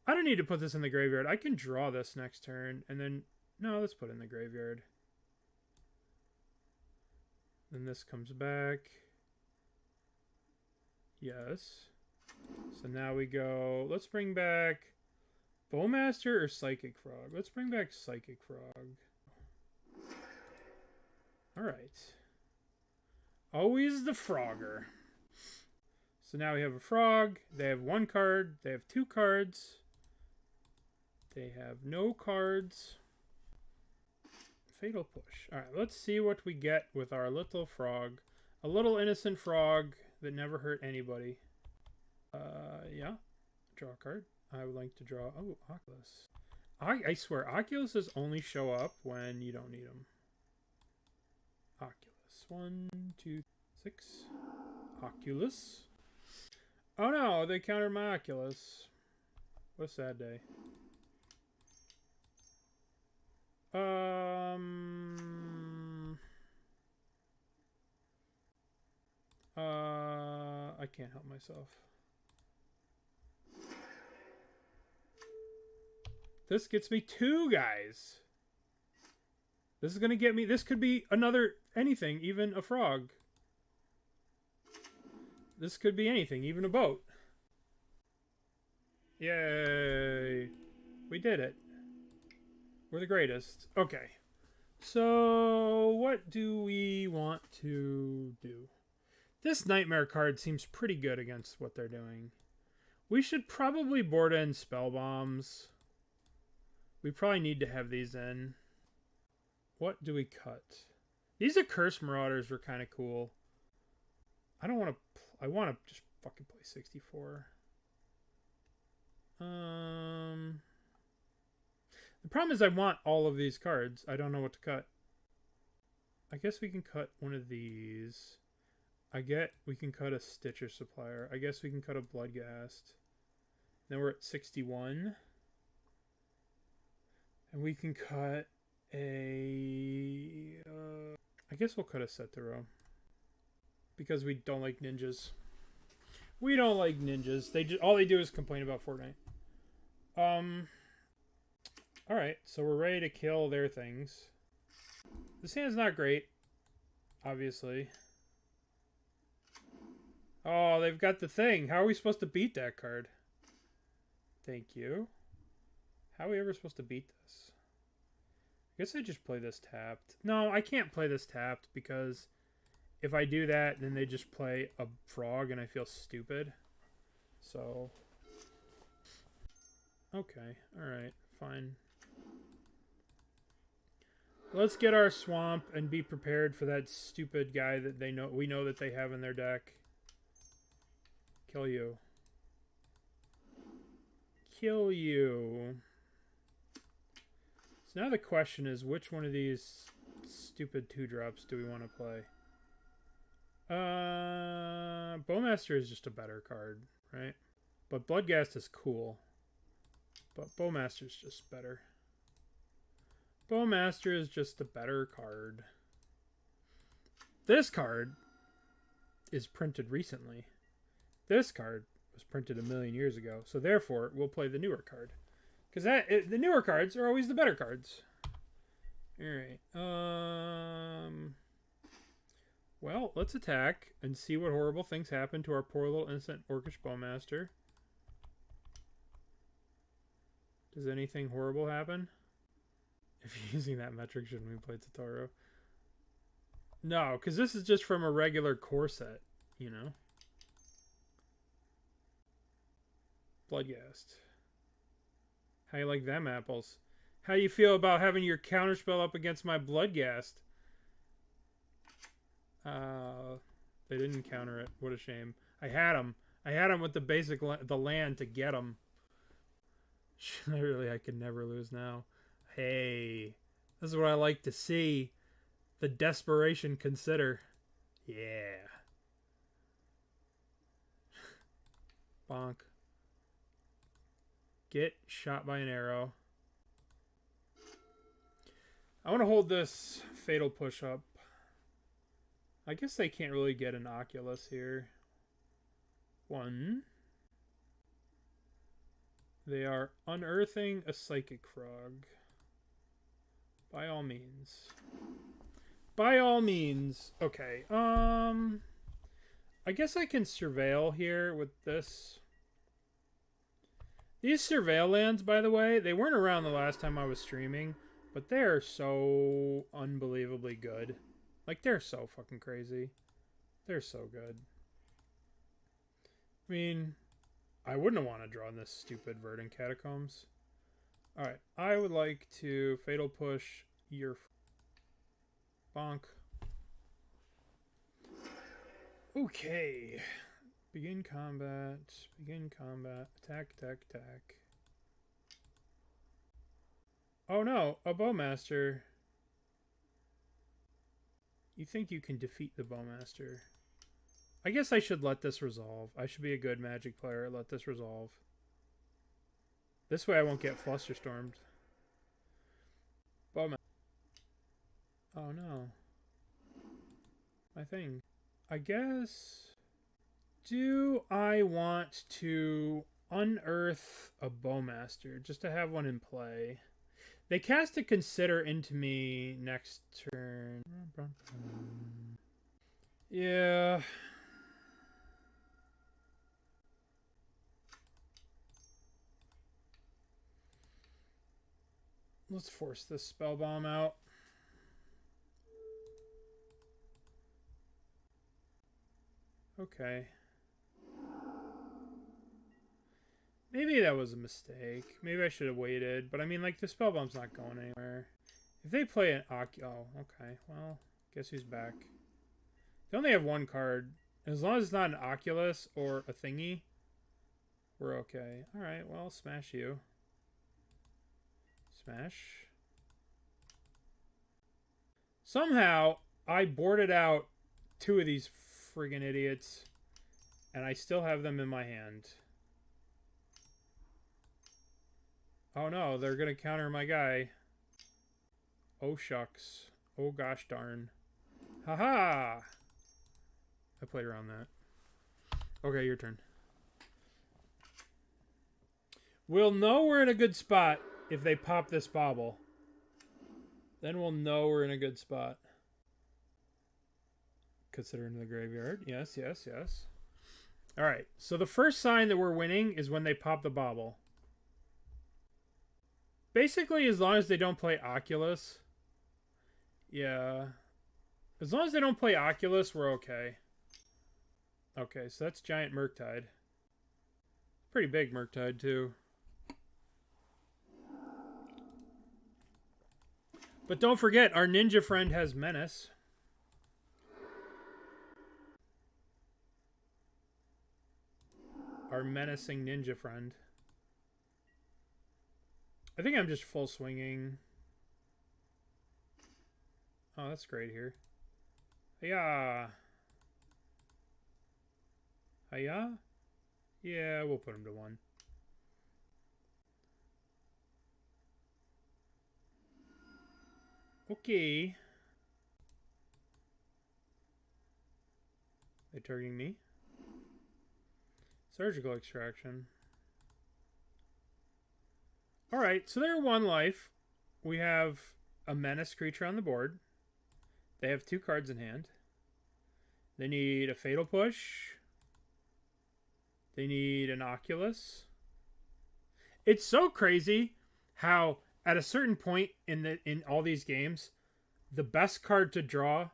I don't need to put this in the graveyard. I can draw this next turn and then... No, let's put it in the graveyard. Then this comes back. Yes. So now we go... Let's bring back Bowmaster or Psychic Frog. Let's bring back Psychic Frog. Alright. Always the Frogger. So now we have a frog. They have 1 card. They have 2 cards. They have no cards. Fatal Push. Alright, let's see what we get with our little frog. A little innocent frog that never hurt anybody. Yeah. Draw a card. I would like to draw... Oh, Oculus. I swear, Oculuses only show up when you don't need them. Oculus. 1, 2, 6. Oculus. Oh no, they countered my Oculus. What a sad day. I can't help myself. This gets me 2 guys. This is gonna get me... This could be another... anything, even a frog. This could be anything, even a boat. Yay. We did it. We're the greatest. Okay. So, what do we want to do? This Nightmare card seems pretty good against what they're doing. We should probably board in Spellbombs. We probably need to have these in. What do we cut? These Accursed Marauders were kind of cool. I don't want to... I want to just fucking play 64. The problem is I want all of these cards. I don't know what to cut. I guess we can cut one of these. We can cut a Stitcher Supplier. I guess we can cut a Bloodghast. Then we're at 61. And we can cut a... I guess we'll cut a Satoru. Because we don't like ninjas. We don't like ninjas. All they do is complain about Fortnite. Alright, so we're ready to kill their things. This hand's not great. Obviously. Oh, they've got the thing. How are we supposed to beat that card? Thank you. How are we ever supposed to beat this? I guess I just play this tapped. No, I can't play this tapped because if I do that, then they just play a frog and I feel stupid. So... Okay, alright, fine. Let's get our swamp and be prepared for that stupid guy that we know that they have in their deck. Kill you. Kill you. So now the question is, which one of these stupid 2-drops do we want to play? Bowmaster is just a better card, right? But Bloodghast is cool. But Bowmaster's just better. Bowmaster is just a better card. This card is printed recently. This card was printed 1,000,000 years ago. So therefore, we'll play the newer card. Because the newer cards are always the better cards. Alright. Well, let's attack and see what horrible things happen to our poor little innocent Orcish Bowmaster. Does anything horrible happen? If you're using that metric, shouldn't we play Satoru? No, because this is just from a regular core set, you know? Bloodghast. How you like them apples? How you feel about having your counterspell up against my Bloodghast? They didn't counter it. What a shame. I had him. I had him with the basic the land to get him. Literally, I could never lose now. Hey, this is what I like to see. The desperation consider. Yeah. Bonk. Get shot by an arrow. I want to hold this Fatal Push up. I guess they can't really get an Oculus here. 1. They are unearthing a Psychic Frog. By all means. By all means. Okay. I guess I can surveil here with this. These surveil lands, by the way, they weren't around the last time I was streaming, but they're so unbelievably good. Like, they're so fucking crazy. They're so good. I mean, I wouldn't want to draw in this stupid Verdant Catacombs. Alright, I would like to Fatal Push your bonk. Okay. Begin combat. Begin combat. Attack, attack, attack. Oh no, a Bowmaster. You think you can defeat the Bowmaster. I guess I should let this resolve. I should be a good Magic player. Let this resolve. This way I won't get flusterstormed. Bowmaster. Oh no. My thing. I guess... Do I want to unearth a Bowmaster just to have one in play? They cast a Consider into me next turn. Yeah. Let's force this Spellbomb out. Okay. Maybe that was a mistake. Maybe I should have waited. But I mean, like, the Spellbomb's not going anywhere. If they play an Oh, okay. Well, guess who's back? They only have one card. As long as it's not an Oculus or a thingy, we're okay. Alright, well, smash you. Smash. Somehow, I boarded out 2 of these friggin' idiots, and I still have them in my hand. Oh no, they're gonna counter my guy. Oh shucks. Oh gosh darn. Haha! I played around that. Okay, your turn. We'll know we're in a good spot if they pop this bauble. Then we'll know we're in a good spot. Consider into the graveyard. Yes, yes, yes. Alright, so the first sign that we're winning is when they pop the bauble. Basically, as long as they don't play Oculus. Yeah. As long as they don't play Oculus, we're okay. Okay, so that's Giant Murktide. Pretty big Murktide, too. But don't forget, our ninja friend has Menace. Our menacing ninja friend. I think I'm just full swinging. Oh, that's great here. Hiya! Hiya? Yeah, we'll put him to 1. Okay. They targeting me? Surgical extraction. Alright, so they're 1 life. We have a menace creature on the board. They have 2 cards in hand. They need a Fatal Push. They need an Oculus. It's so crazy how at a certain point in all these games, the best card to draw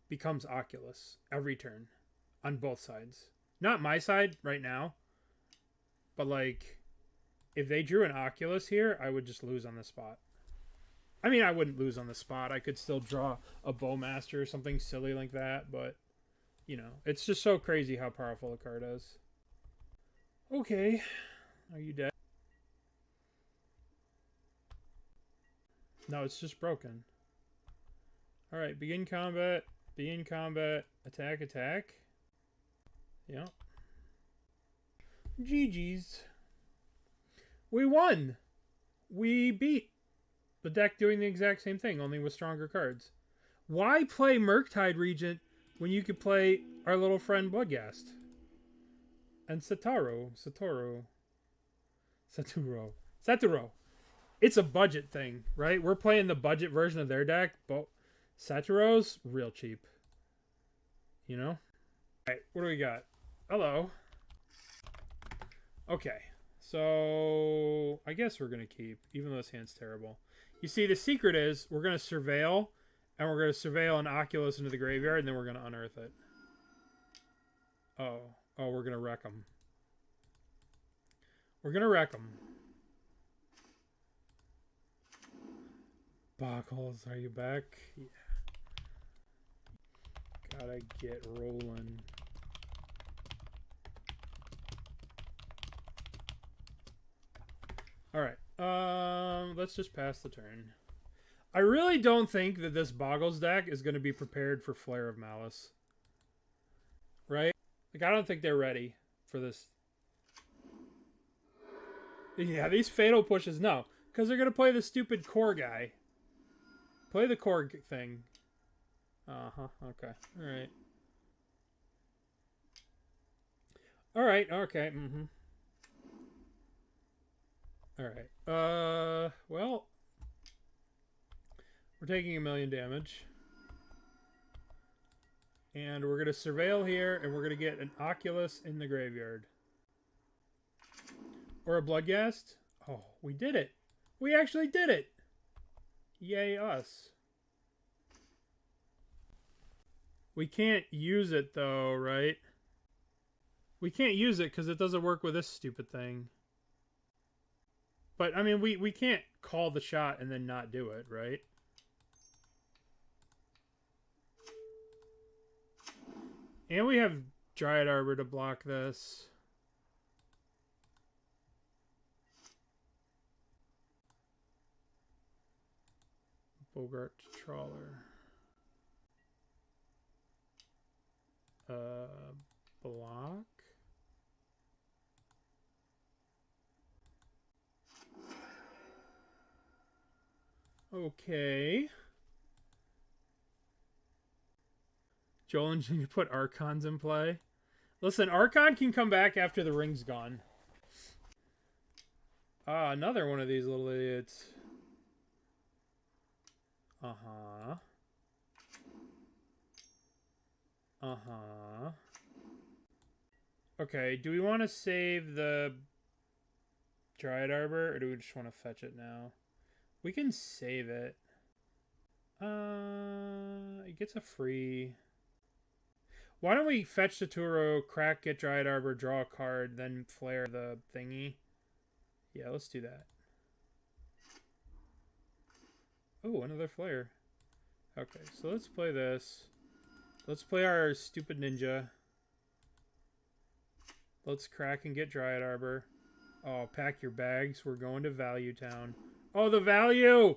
becomes Oculus every turn on both sides. Not my side right now, but like if they drew an Oculus here, I would just lose on the spot. I mean, I wouldn't lose on the spot. I could still draw a Bowmaster or something silly like that, but you know, it's just so crazy how powerful the card is. Okay, are you dead? No, it's just broken. Alright, begin combat, attack, attack. Yep. GG's. We won! We beat the deck doing the exact same thing, only with stronger cards. Why play Murktide Regent when you could play our little friend Bloodghast? And Satoru. It's a budget thing, right? We're playing the budget version of their deck, but Saturo's real cheap. You know? Alright, what do we got? Hello. Okay, so I guess we're going to keep, even though this hand's terrible. You see, the secret is we're going to surveil, and we're going to surveil an Oculus into the graveyard, and then we're going to unearth it. Oh, Oh, we're gonna wreck them. We're gonna wreck them. Boggles, are you back? Yeah. Gotta get rolling. Alright, let's just pass the turn. I really don't think that this Boggles deck is going to be prepared for Flare of Malice. Right? Like, I don't think they're ready for this. Yeah, these Fatal Pushes, no. Because they're going to play the stupid core guy. Play the core thing. Uh-huh, okay. Alright. Alright, okay, mm-hmm. Alright, well... We're taking 1,000,000 damage. And we're going to surveil here, and we're going to get an Oculus in the graveyard. Or a Bloodghast. Oh, we did it. We actually did it. Yay us. We can't use it, though, right? We can't use it because it doesn't work with this stupid thing. But, I mean, we can't call the shot and then not do it, right? And we have Dryad Arbor to block this. Boggart Trawler. Block. Okay. Joel and Jing put Archons in play. Listen, Archon can come back after the ring's gone. Ah, another one of these little idiots. Uh-huh. Uh-huh. Okay, do we want to save the Dryad Arbor, or do we just want to fetch it now? We can save it. It gets a free... Why don't we fetch Satoru, crack, get Dryad Arbor, draw a card, then flare the thingy? Yeah, let's do that. Oh, another flare. Okay, so let's play this. Let's play our stupid ninja. Let's crack and get Dryad Arbor. Oh, pack your bags. We're going to Value Town. Oh, the value!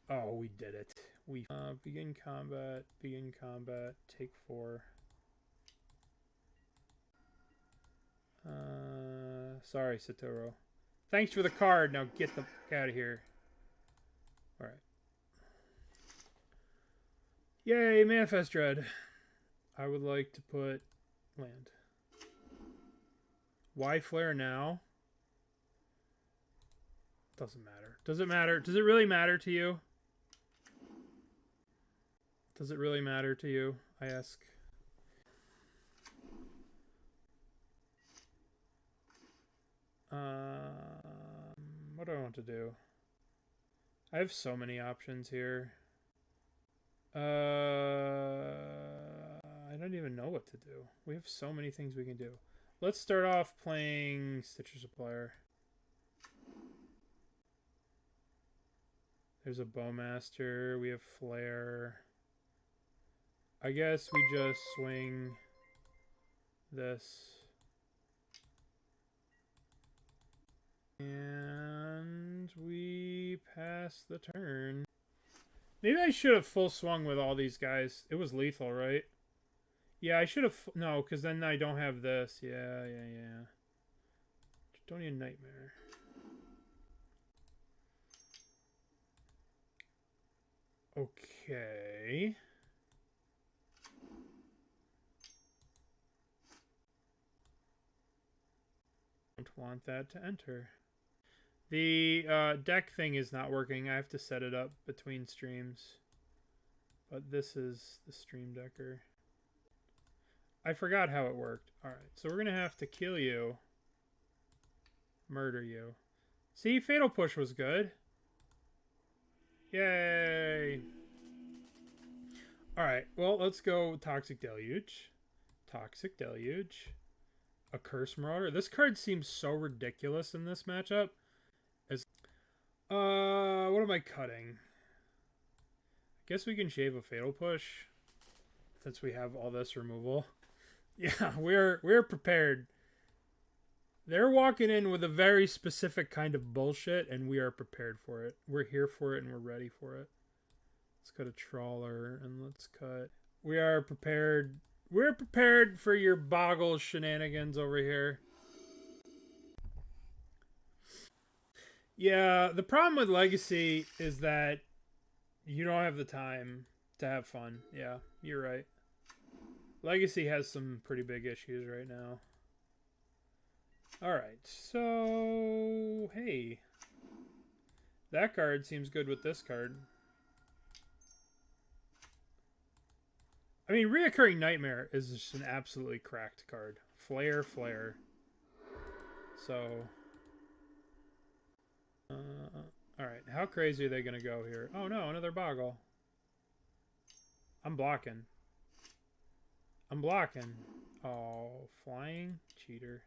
Oh, we did it. We begin combat, take 4. Sorry, Satoru. Thanks for the card. Now get the fuck out of here. Alright. Yay, Manifest Dread. I would like to put land. Why flare now? Doesn't matter. Does it matter? Does it really matter to you? Does it really matter to you? I ask. What do I want to do? I have so many options here. I don't even know what to do. We have so many things we can do. Let's start off playing Stitcher Supplier. There's a Bowmaster. We have Flare. I guess we just swing this. And we pass the turn. Maybe I should have full swung with all these guys. It was lethal, right? Yeah, I should have... No, because then I don't have this. Yeah. Chthonian Nightmare. Okay. Don't want that to enter. The deck thing is not working. I have to set it up between streams. But this is the stream decker. I forgot how it worked. Alright, so we're going to have to kill you. Murder you. See, Fatal Push was good. Yay! Alright, well, let's go Toxic Deluge. Toxic Deluge. Accursed Marauder. This card seems so ridiculous in this matchup. What am I cutting? I guess we can shave a Fatal Push since we have all this removal. Yeah, we're prepared. They're walking in with a very specific kind of bullshit, and we are prepared for it. We're here for it, and we're ready for it. Let's cut a Trawler, and let's cut... We are prepared. We're prepared for your Boggle shenanigans over here. Yeah, the problem with Legacy is that you don't have the time to have fun. Yeah, you're right. Legacy has some pretty big issues right now. Alright, so... Hey. That card seems good with this card. I mean, Reoccurring Nightmare is just an absolutely cracked card. Flare. So... Alright, how crazy are they going to go here? Oh no, another Boggle. I'm blocking. Oh, flying? Cheater.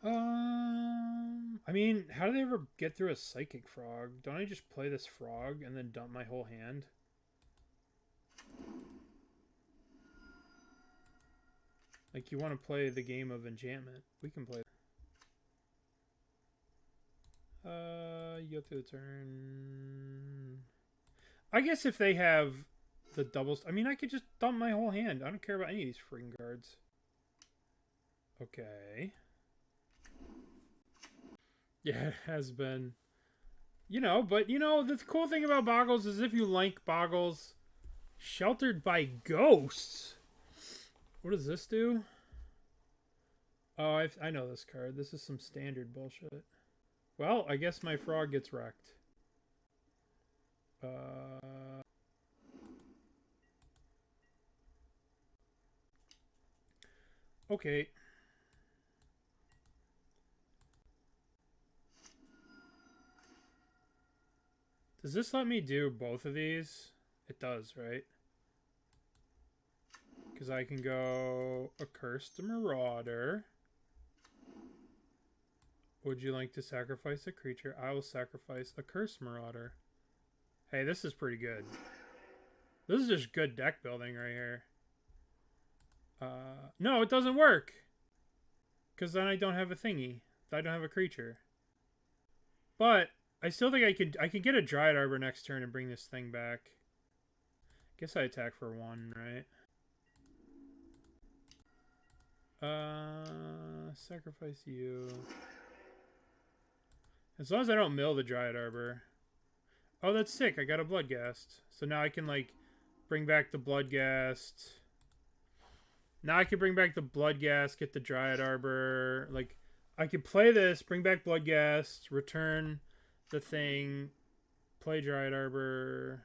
I mean, how do they ever get through a Psychic Frog? Don't I just play this Frog and then dump my whole hand? Like, you want to play the game of enchantment. We can play. You go through the turn. I guess if they have the doubles... I mean, I could just dump my whole hand. I don't care about any of these freaking cards. Okay. Yeah, it has been. You know, but, you know, the cool thing about Boggles is if you like Boggles, Sheltered by Ghosts. What does this do? Oh, I know this card. This is some standard bullshit. Well, I guess my frog gets wrecked. Okay. Does this let me do both of these? It does, right? Because I can go Accursed Marauder. Would you like to sacrifice a creature? I will sacrifice Accursed Marauder. Hey, this is pretty good. This is just good deck building right here. No, it doesn't work. Because then I don't have a thingy. I don't have a creature. But I still think I can get a Dryad Arbor next turn and bring this thing back. Guess I attack for 1, right? Sacrifice you. As long as I don't mill the Dryad Arbor. Oh, that's sick. I got a Bloodghast. So now I can, like, bring back the Bloodghast. Now I can bring back the Bloodghast, get the Dryad Arbor. Like, I could play this, bring back Bloodghast, return the thing, play Dryad Arbor,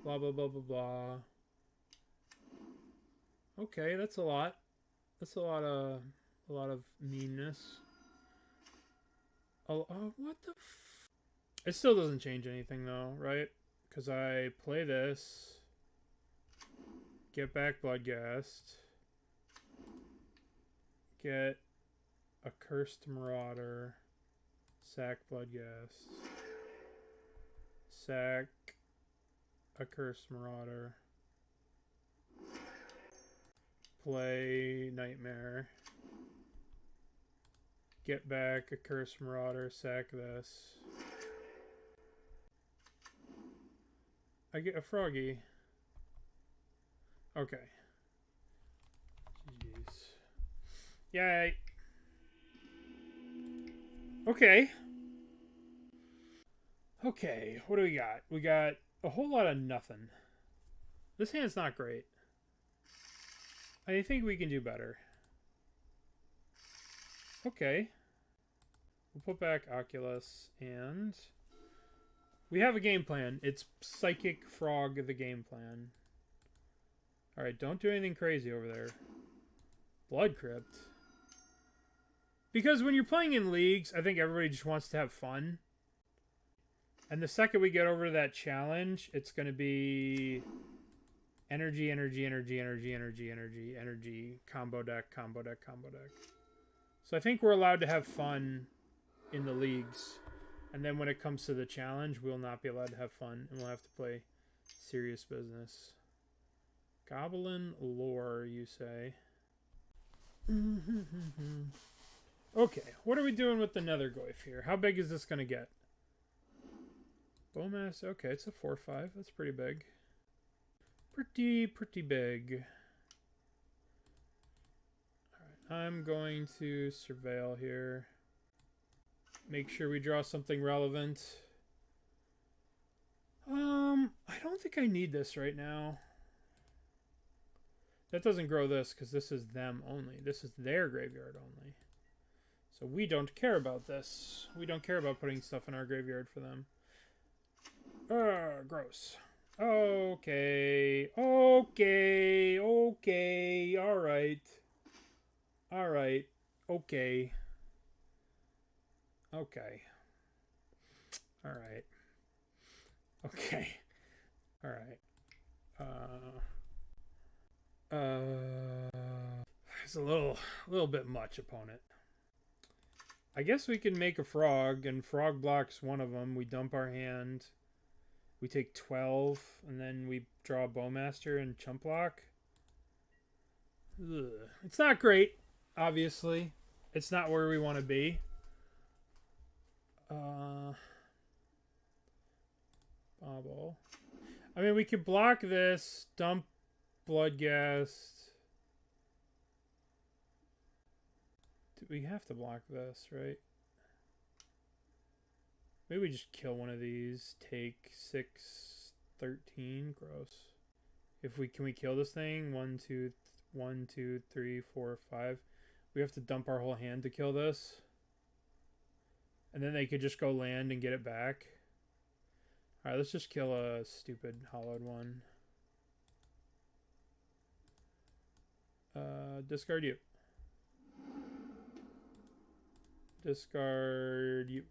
blah, blah, blah, blah, blah. Okay, that's a lot. That's a lot of meanness. Oh, what the f... It still doesn't change anything, though, right? Because I play this, get back Bloodghast, get Accursed Marauder, sack Bloodghast, sack Accursed Marauder, play Nightmare, get back Accursed Marauder, sack this. I get a Froggy. Okay. Jeez. Yay. Okay. Okay, what do we got? We got a whole lot of nothing. This hand's not great. I think we can do better. Okay. We'll put back Oculus, and we have a game plan. It's Psychic Frog, the game plan. Alright, don't do anything crazy over there. Blood Crypt. Because when you're playing in leagues, I think everybody just wants to have fun. And the second we get over to that challenge, it's going to be Energy, energy, energy, energy, energy, energy, energy. Combo deck, combo deck, combo deck. So I think we're allowed to have fun in the leagues. And then when it comes to the challenge, we'll not be allowed to have fun. And we'll have to play serious business. Goblin lore, you say? Okay, what are we doing with the Nethergoyf here? How big is this going to get? Bowmaster, okay, it's a 4/5. That's pretty big. Pretty big. Alright, I'm going to surveil here. Make sure we draw something relevant. I don't think I need this right now. That doesn't grow this because this is them only. This is their graveyard only. So we don't care about this. We don't care about putting stuff in our graveyard for them. Gross. Okay. Okay. Okay. Alright. Alright. Okay. Okay. Alright. Okay. Alright. It's a little bit much, opponent. I guess we can make a frog, and frog blocks one of them. We dump our hand. We take 12, and then we draw a Bowmaster and chump block. Ugh. It's not great, obviously. It's not where we want to be. Bobble. I mean, we could block this, dump Bloodghast. We have to block this, right? Maybe we just kill one of these. Take 6, 13. Gross. Can we kill this thing? 1, 2, 3, 4, 5. We have to dump our whole hand to kill this. And then they could just go land and get it back. Alright, let's just kill a stupid hollowed one. Discard you. Discard you.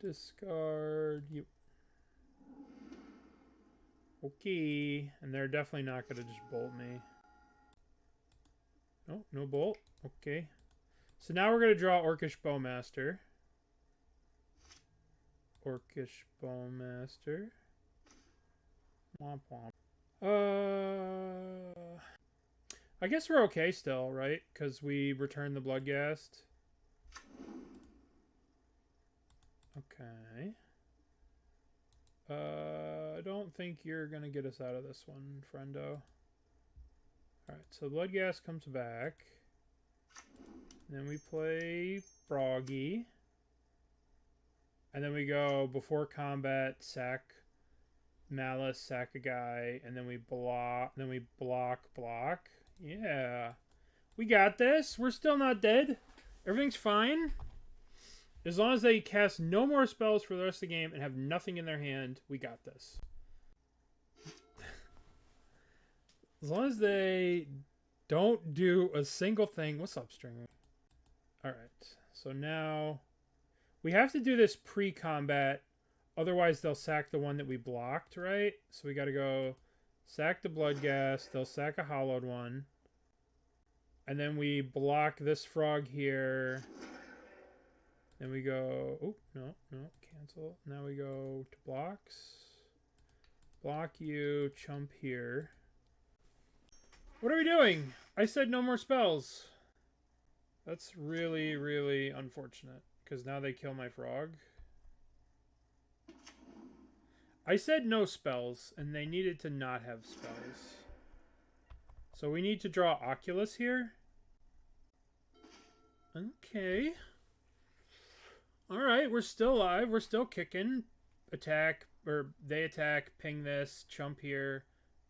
Discard you. Okay. And they're definitely not going to just bolt me. No, no bolt. Okay. So now we're going to draw Orcish Bowmaster. Orcish Bowmaster. Womp womp. I guess we're okay still, right? Because we returned the Bloodghast. Okay. I don't think you're going to get us out of this one, friendo. Alright, so Bloodghast comes back. Then we play Froggy. And then we go before combat, sack Malice, sack a guy, and then we block, block. Yeah. We got this. We're still not dead. Everything's fine. As long as they cast no more spells for the rest of the game and have nothing in their hand, we got this. As long as they don't do a single thing. What's up, Stringer? Alright. So now we have to do this pre-combat. Otherwise, they'll sack the one that we blocked, right? So we got to go sack the Bloodghast. They'll sack a hollowed one. And then we block this frog here. Then we go... Oh, no, cancel. Now we go to blocks. Block you, chump here. What are we doing? I said no more spells. That's really, really unfortunate. Because now they kill my frog. I said no spells, and they needed to not have spells. So we need to draw Oculus here. Okay. Alright, we're still alive. We're still kicking. Attack, or they attack, ping this, chump here,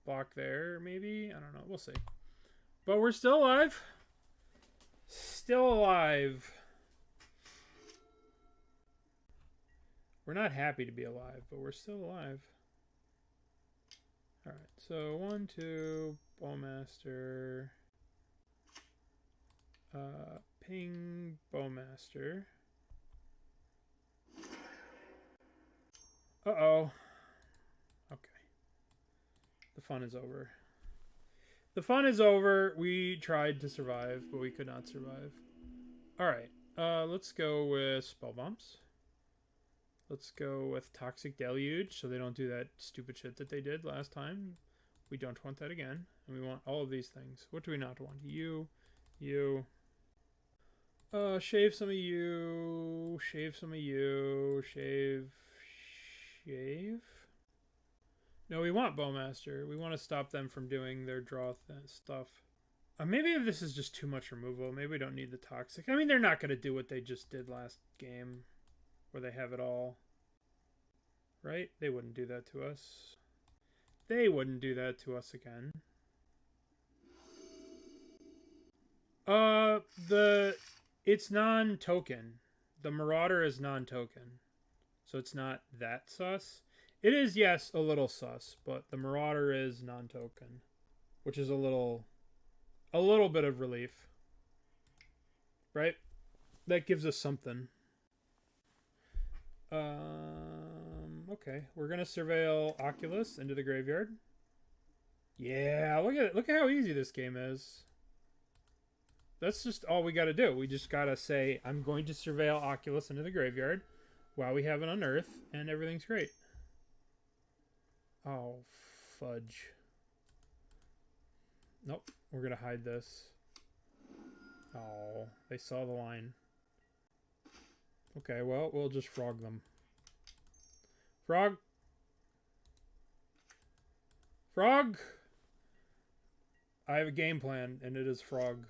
block there, maybe? I don't know. We'll see. But we're still alive. Still alive. We're not happy to be alive, but we're still alive. Alright, so 1, 2, Bowmaster. Ping Bowmaster. Uh-oh. Okay. fun is over. The fun is over. We tried to survive, but we could not survive. Alright, let's go with Spellbombs. Let's go with Toxic Deluge, so they don't do that stupid shit that they did last time. We don't want that again. And we want all of these things. What do we not want? You. Shave some of you. Shave some of you. Shave. No, we want Bowmaster. We want to stop them from doing their draw stuff. Maybe if this is just too much removal, maybe we don't need the Toxic. I mean, they're not going to do what they just did last game, where they have it all. Right? They wouldn't do that to us. They wouldn't do that to us again. It's non-token. The Marauder is non-token. So it's not that sus. It is, yes, a little sus, but the Marauder is non-token, which is a little bit of relief. Right? That gives us something. Okay, we're gonna surveil Oculus into the graveyard. Yeah, look at it. Look at how easy this game is. That's just all we gotta do. We just gotta say, I'm going to surveil Oculus into the graveyard while we have an Unearth, and everything's great. Oh, fudge. Nope, we're gonna hide this. Oh, they saw the line. Okay, well, we'll just frog them. Frog! Frog! I have a game plan, and it is frog.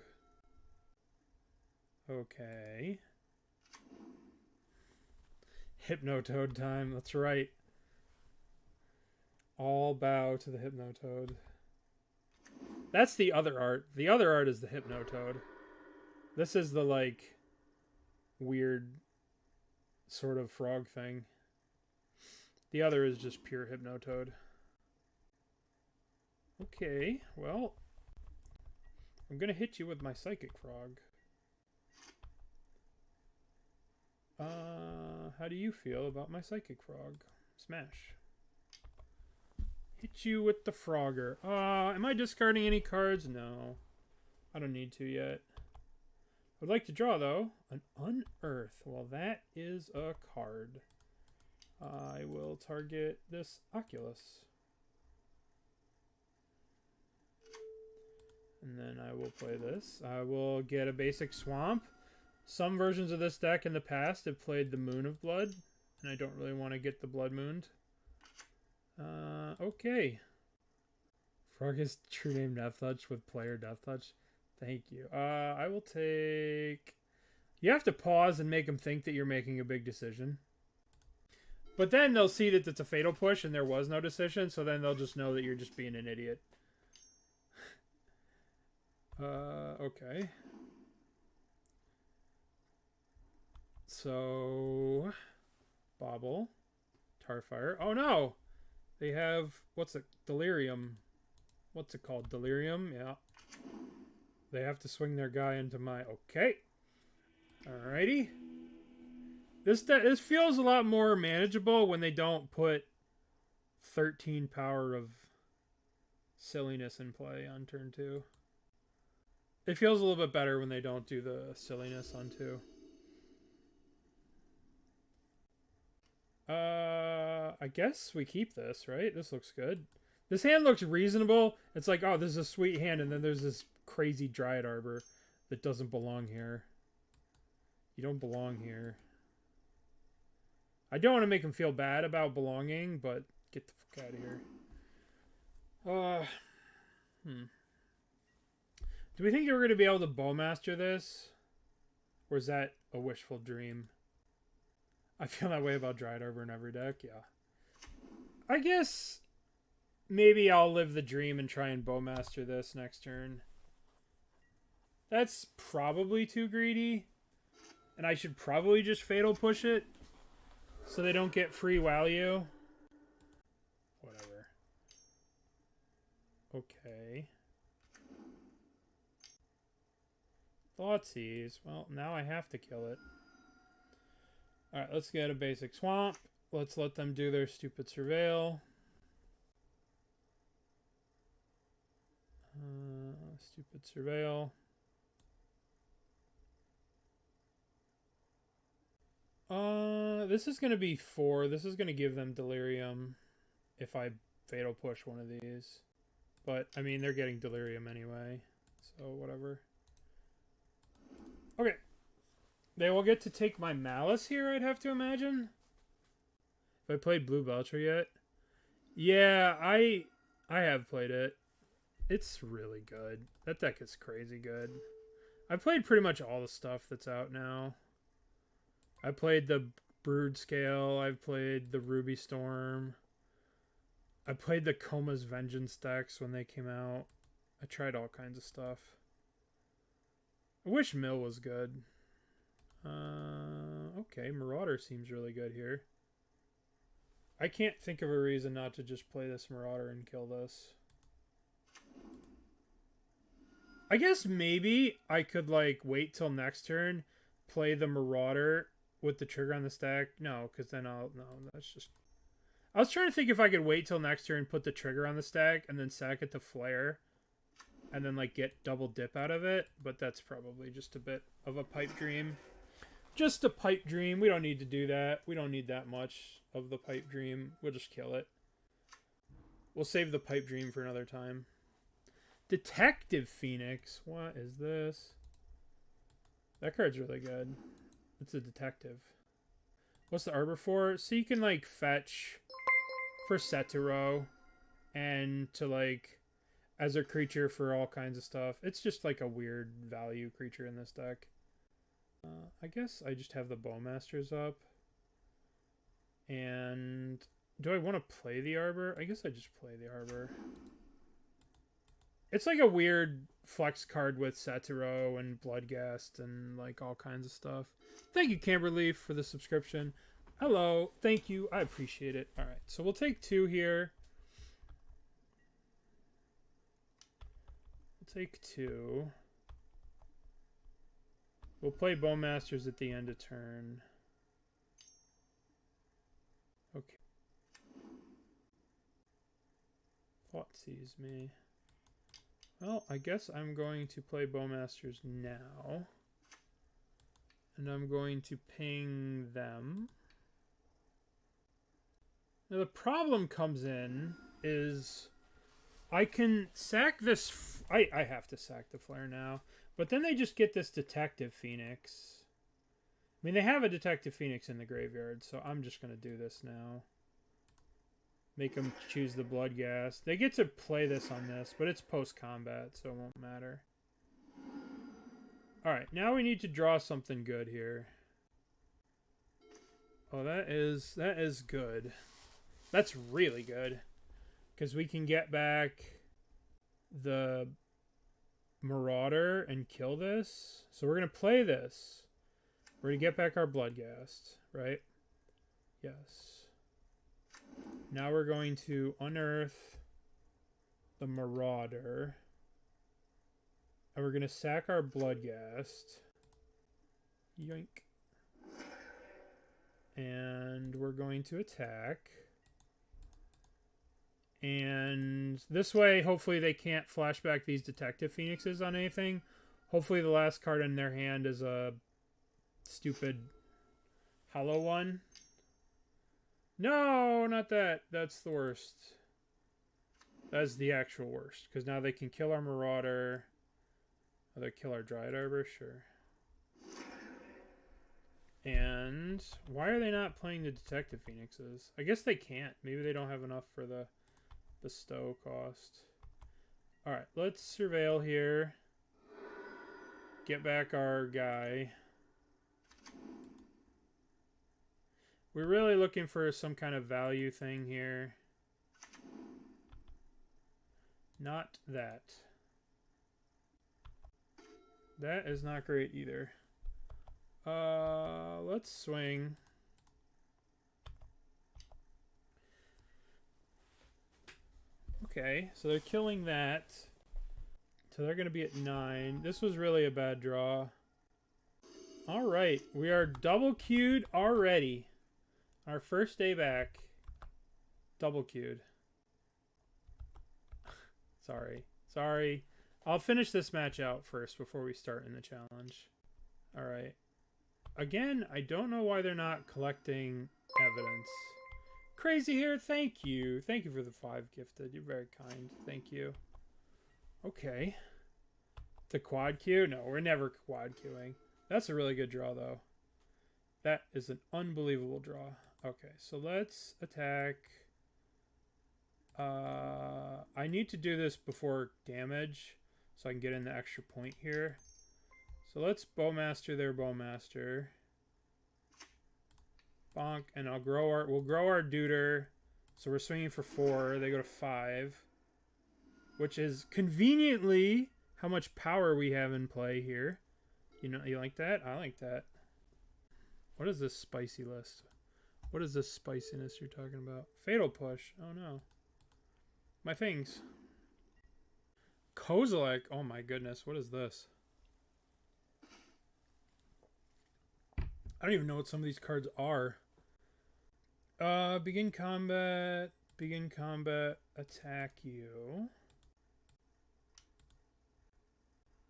Okay. Hypnotoad time, that's right. All bow to the Hypnotoad. That's the other art. The other art is the Hypnotoad. This is the, like, weird sort of frog thing. The other is just pure Hypnotoad. Okay, well, I'm gonna hit you with my Psychic Frog. How do you feel about my Psychic Frog? Smash. Hit you with the Frogger. Am I discarding any cards? No. I don't need to yet. I'd like to draw, though. An Unearth. Well, that is a card. I will target this Oculus. And then I will play this. I will get a basic Swamp. Some versions of this deck in the past have played the Moon of Blood, and I don't really want to get the Blood Mooned. Okay. Frog is true name Death Touch with player Death Touch. Thank you. I will take... You have to pause and make them think that you're making a big decision. But then they'll see that it's a fatal push and there was no decision, so then they'll just know that you're just being an idiot. Okay. So... Bobble. Tarfire. Oh no! They have... What's it? Delirium. What's it called? Delirium? Yeah. They have to swing their guy into my... Okay. Alrighty. This feels a lot more manageable when they don't put 13 power of silliness in play on turn 2. It feels a little bit better when they don't do the silliness on 2. I guess we keep this, right? This looks good. This hand looks reasonable. It's like, oh, this is a sweet hand, and then there's this crazy Dryad Arbor that doesn't belong here. You don't belong here. I don't want to make him feel bad about belonging, but get the fuck out of here. Do we think we're going to be able to Bowmaster this? Or is that a wishful dream? I feel that way about Dryad Arbor in every deck, yeah. I guess maybe I'll live the dream and try and Bowmaster this next turn. That's probably too greedy. And I should probably just Fatal Push it so they don't get free value. Whatever. Okay. Thoughtseize. Well, now I have to kill it. Alright, let's get a basic Swamp. Let's let them do their stupid Surveil. Stupid Surveil. This is going to be 4. This is going to give them Delirium if I Fatal Push one of these. But, I mean, they're getting Delirium anyway. So, whatever. Okay. They will get to take my Malice here, I'd have to imagine. Have I played Blue Belcher yet? Yeah, I have played it. It's really good. That deck is crazy good. I've played pretty much all the stuff that's out now. I played the Brood Scale. I've played the Ruby Storm. I played the Coma's Vengeance decks when they came out. I tried all kinds of stuff. I wish Mill was good. Okay, Marauder seems really good here. I can't think of a reason not to just play this Marauder and kill this. I guess maybe I could, like, wait till next turn, play the Marauder with the trigger on the stack. No, because then I'll... No, that's just... I was trying to think if I could wait till next turn, put the trigger on the stack, and then sack it to Flare, and then, like, get double dip out of it. But that's probably just a bit of a pipe dream. Just a pipe dream. We don't need to do that. We don't need that much of the pipe dream. We'll just kill it. We'll save the pipe dream for another time. Detective Phoenix. What is this? That card's really good. It's a detective. What's the Arbor for? So you can, like, fetch for Satoru and to, like, as a creature for all kinds of stuff. It's just, like, a weird value creature in this deck. I guess I just have the Bowmasters up. And do I want to play the Arbor? I guess I just play the Arbor. It's like a weird flex card with Satoru and Bloodghast and like all kinds of stuff. Thank you, Camberleaf, for the subscription. Hello. Thank you. I appreciate it. All right. So we'll take 2 here. We'll take 2. We'll play Bowmasters at the end of turn. Okay. Thought sees me. Well, I guess I'm going to play Bowmasters now. And I'm going to ping them. Now the problem comes in is I can sack this... I have to sack the Flare now. But then they just get this Detective Phoenix. I mean, they have a Detective Phoenix in the graveyard, so I'm just going to do this now. Make them choose the Bloodghast. They get to play this on this, but it's post-combat, so it won't matter. Alright, now we need to draw something good here. Oh, that is good. That's really good. Because we can get back the Marauder and kill this. So we're going to play this. We're going to get back our Bloodghast, right? Yes. Now we're going to unearth the Marauder. And we're going to sack our Bloodghast. Yoink. And we're going to attack. And this way, hopefully they can't flashback these Detective Phoenixes on anything. Hopefully the last card in their hand is a stupid hollow one. No, not that. That's the worst. That's the actual worst. Because now they can kill our Marauder. Oh, they kill our Dryad Arbor? Sure. And why are they not playing the Detective Phoenixes? I guess they can't. Maybe they don't have enough for the stow cost. Alright, let's surveil here. Get back our guy. We're really looking for some kind of value thing here. Not that. That is not great either. Let's swing. Okay, so they're killing that. So they're going to be at 9. This was really a bad draw. Alright, we are double queued already. Our first day back. Double queued. Sorry. I'll finish this match out first before we start in the challenge. Alright. Again, I don't know why they're not collecting evidence. Crazy Hair, thank you. Thank you for the 5 gifted. You're very kind. Thank you. Okay. The quad queue? No, we're never quad queuing. That's a really good draw, though. That is an unbelievable draw. Okay, so let's attack. I need to do this before damage, so I can get in the extra point here. So let's Bowmaster their Bowmaster. Bonk, and we'll grow our Deuter. So we're swinging for 4. They go to 5. Which is conveniently how much power we have in play here. You know, you like that? I like that. What is this spicy list? What is this spiciness you're talking about? Fatal Push. Oh no. My things. Kozilek. Oh my goodness. What is this? I don't even know what some of these cards are. Begin combat. Begin combat. Attack you.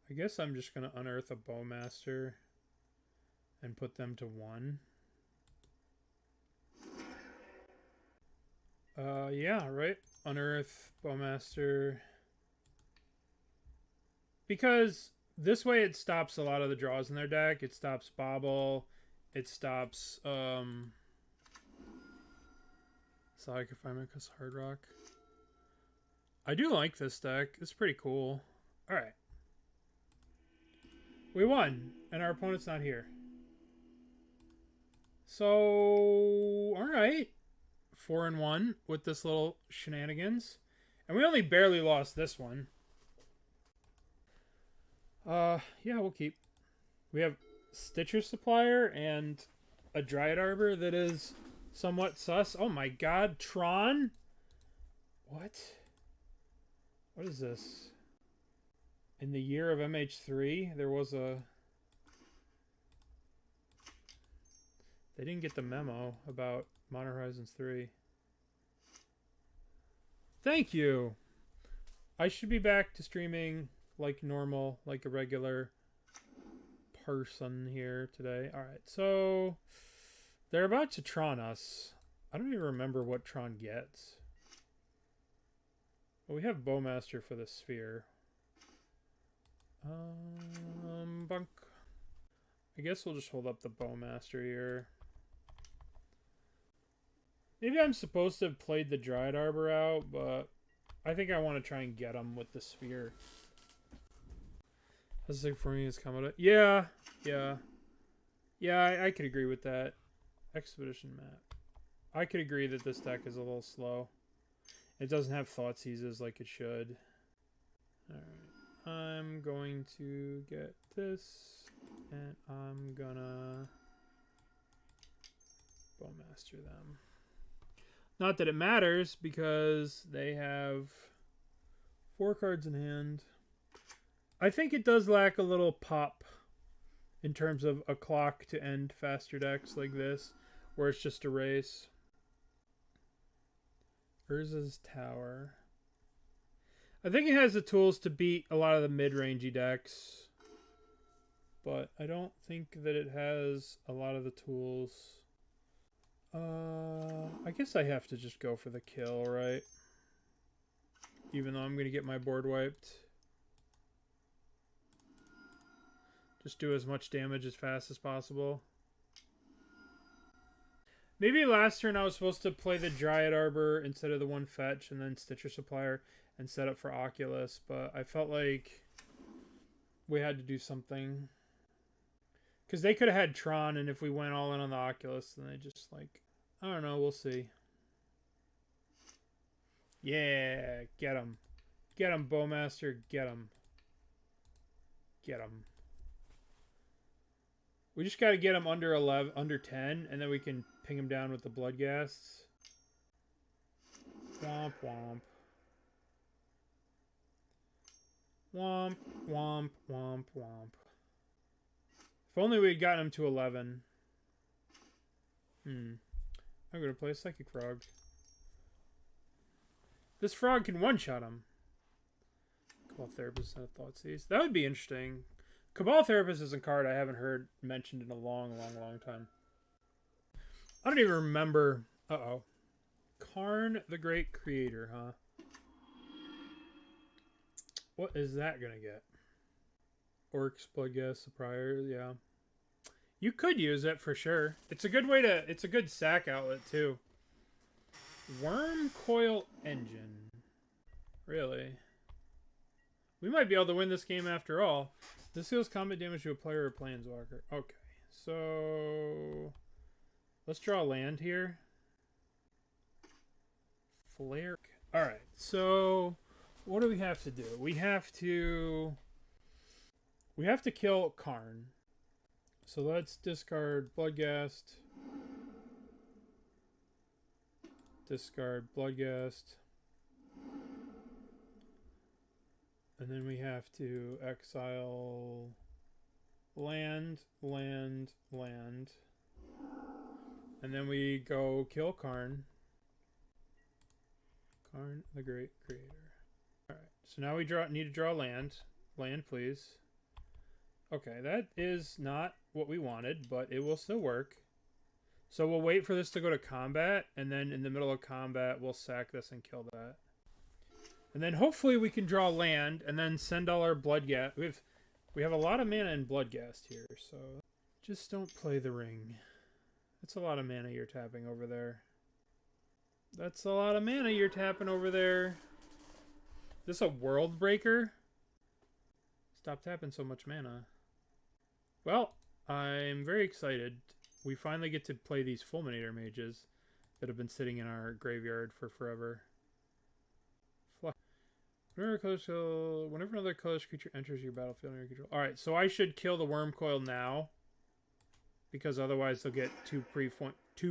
I guess I'm just going to unearth a Bowmaster and put them to 1. Yeah, right? Unearth, Bowmaster. Because this way it stops a lot of the draws in their deck. It stops Bobble. It stops, Psychic Hard Rock. I do like this deck. It's pretty cool. Alright. We won, and our opponent's not here. So, alright. 4-1 with this little shenanigans. And we only barely lost this one. Yeah, we'll keep. We have Stitcher Supplier and a Dryad Arbor that is somewhat sus. Oh my god, Tron? What? What is this? In the year of MH3, there was a... They didn't get the memo about Modern Horizons 3. Thank you! I should be back to streaming like normal, like a regular person here today. Alright, so... They're about to Tron us. I don't even remember what Tron gets. Well, we have Bowmaster for the Sphere. Bunk. I guess we'll just hold up the Bowmaster here. Maybe I'm supposed to have played the Dryad Arbor out, but I think I want to try and get him with the Sphere. How's it for me? Is coming up? Yeah, I could agree with that. Expedition map. I could agree that this deck is a little slow. It doesn't have thought seizes like it should. Alright. I'm going to get this, and I'm gonna Bowmaster them. Not that it matters, because they have 4 cards in hand. I think it does lack a little pop in terms of a clock to end faster decks like this, where it's just a race. Urza's Tower. I think it has the tools to beat a lot of the mid-rangey decks, but I don't think that it has a lot of the tools. I guess I have to just go for the kill, right? Even though I'm going to get my board wiped. Just do as much damage as fast as possible. Maybe last turn I was supposed to play the Dryad Arbor instead of the 1 fetch and then Stitcher Supplier and set up for Oculus, but I felt like we had to do something. Because they could have had Tron, and if we went all in on the Oculus, then they just, like, I don't know, we'll see. Yeah, get him. Get him, Bowmaster, get him. Get him. We just got to get him under 11, under 10, and then we can ping him down with the Bloodghasts. Womp, womp. Womp, womp, womp, womp. If only we had gotten him to 11. I'm going to play a Psychic Frog. This frog can one-shot him. Cabal Therapist and a Thoughtseize. That would be interesting. Cabal Therapist is a card I haven't heard mentioned in a long time. I don't even remember. Uh-oh. Karn the Great Creator, huh? What is that gonna get? Orcs, Bloodghast, Supplier, yeah. You could use it for sure. It's a good way to... It's a good sack outlet, too. Worm Coil Engine. Really? We might be able to win this game after all. This deals combat damage to a player or planeswalker. Okay, so... Let's draw a land here. Flare. Alright, so... What do we have to do? We have to kill Karn. So let's discard Bloodghast. Discard Bloodghast. And then we have to exile land. And then we go kill Karn. Karn the Great Creator. Alright, so now we need to draw land. Land, please. Okay, that is not what we wanted, but it will still work. So we'll wait for this to go to combat, and then in the middle of combat, we'll sack this and kill that. And then hopefully we can draw land, and then send all our Bloodghast. We have a lot of mana in Bloodghast here, so just don't play the ring. That's a lot of mana you're tapping over there. That's a lot of mana you're tapping over there. Is this a World Breaker? Stop tapping so much mana. Well, I'm very excited. We finally get to play these Fulminator Mages that have been sitting in our graveyard for forever. Whenever another colorless creature enters your battlefield under your control. Alright, so I should kill the Worm Coil now. Because otherwise they'll get two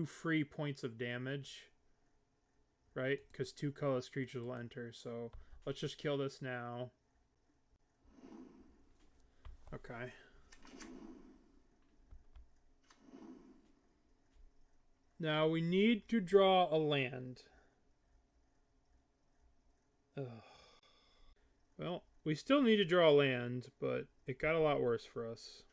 free points of damage. Right? Because 2 colorless creatures will enter. So let's just kill this now. Okay. Now we need to draw a land. Ugh. Well, we still need to draw a land, but it got a lot worse for us.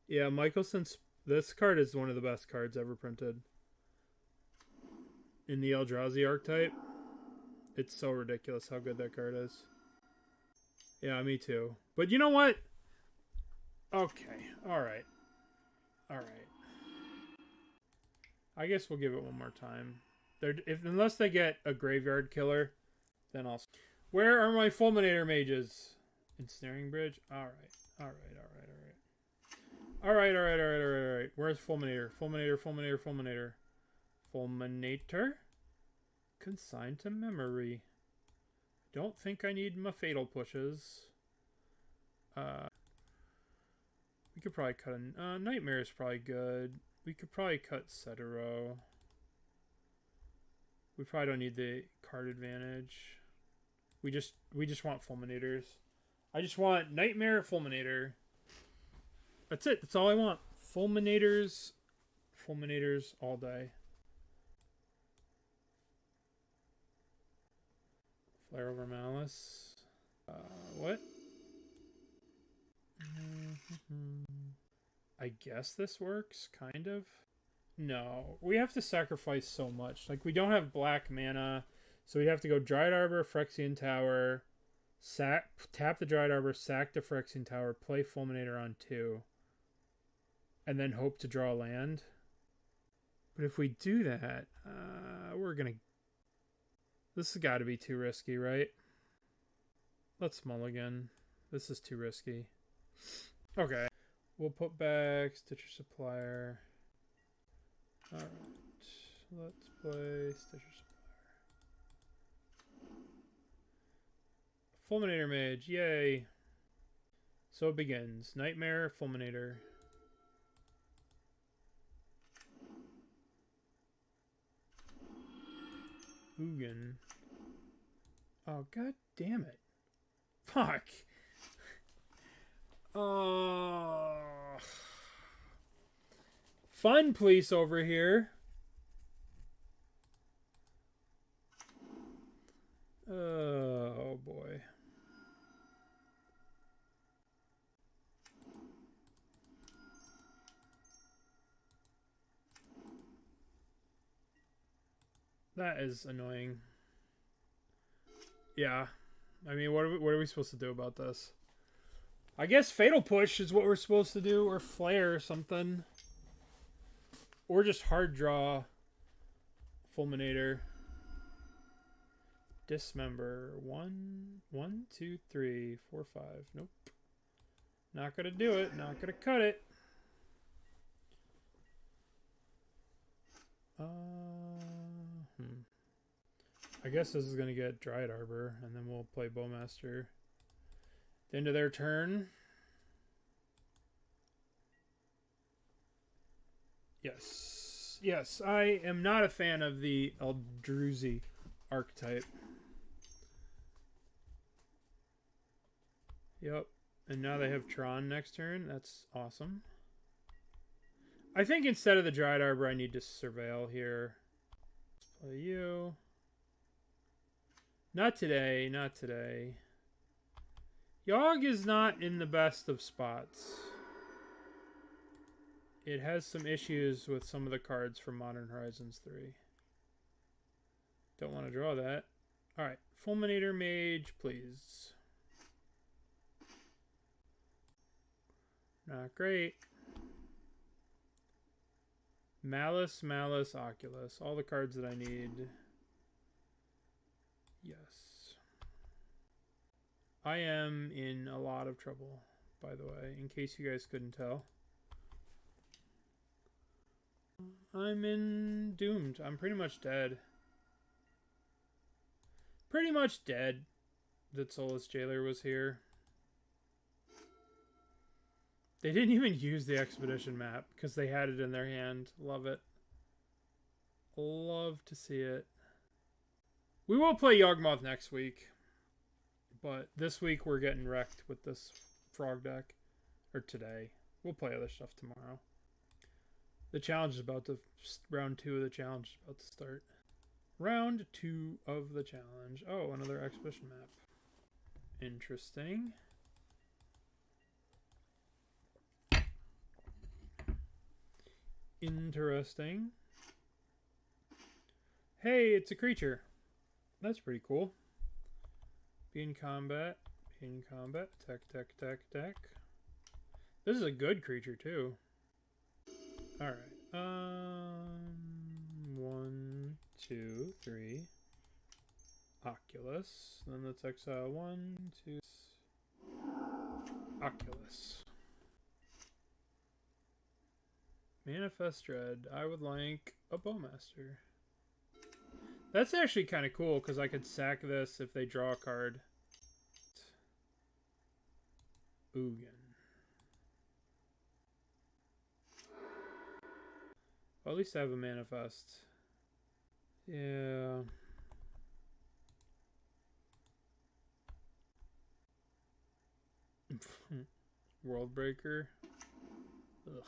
Yeah, Michael, since this card is one of the best cards ever printed. In the Eldrazi archetype. It's so ridiculous how good that card is. Yeah, me too. But you know what? Okay, alright. Alright. I guess we'll give it one more time. Unless they get a graveyard killer, then I'll... Where are my Fulminator Mages? Ensnaring Bridge? Alright. Alright. Where's Fulminator? Fulminator? Consign to memory. Don't think I need my fatal pushes. We could probably cut a... Nightmare is probably good. We could probably cut Satoru. We probably don't need the card advantage. We just want Fulminators. I just want Nightmare, Fulminator. That's it. That's all I want. Fulminators all day. Flare of Malice. What? I guess this works, kind of. No, we have to sacrifice so much. Like, we don't have black mana, so we have to go Dryad Arbor, Phyrexian Tower, tap the Dryad Arbor, sack the Phyrexian Tower, play Fulminator on 2, and then hope to draw land. But if we do that, we're gonna... This has got to be too risky, right? Let's mulligan. This is too risky. Okay. We'll put back Stitcher Supplier. Alright. Let's play Stitcher Supplier. Fulminator Mage. Yay. So it begins. Nightmare, Fulminator. Ugin. Oh, god damn it. Fuck. Fun police over here. That is annoying. Yeah. I mean, what are we supposed to do about this? I guess Fatal Push is what we're supposed to do, or Flare or something. Or just hard draw Fulminator. Dismember. 1, 2, 3, 4, 5. Nope. Not gonna do it. Not gonna cut it. I guess this is gonna get Dryad Arbor, and then we'll play Bowmaster. The end of their turn. Yes. Yes, I am not a fan of the Eldrazi archetype. Yep. And now they have Tron next turn. That's awesome. I think instead of the Dryad Arbor, I need to Surveil here. Let's play you. Not today. Not today. Yogg is not in the best of spots. It has some issues with some of the cards from Modern Horizons 3. Don't want to draw that. Alright. Fulminator Mage, please. Not great. Malice, Malice, Oculus. All the cards that I need. Yes. I am in a lot of trouble, by the way, in case you guys couldn't tell. I'm in doomed. I'm pretty much dead. Pretty much dead that Soulless Jailer was here. They didn't even use the Expedition map because they had it in their hand. Love it. Love to see it. We will play Yawgmoth next week. But this week we're getting wrecked with this frog deck. Or today. We'll play other stuff tomorrow. The challenge is about to... Round 2 of the challenge is about to start. Round 2 of the challenge. Oh, another Expedition map. Interesting. Interesting. Hey, it's a creature. That's pretty cool. Be in combat. Be in combat. Attack, attack, attack, attack. This is a good creature, too. Alright. 1, 2, 3. Oculus. Then let's exile 1, 2. Oculus. Manifest Dread. I would like a Bowmaster. That's actually kind of cool because I could sack this if they draw a card. Ugin. Well, at least I have a Manifest. Yeah. Worldbreaker. Ugh.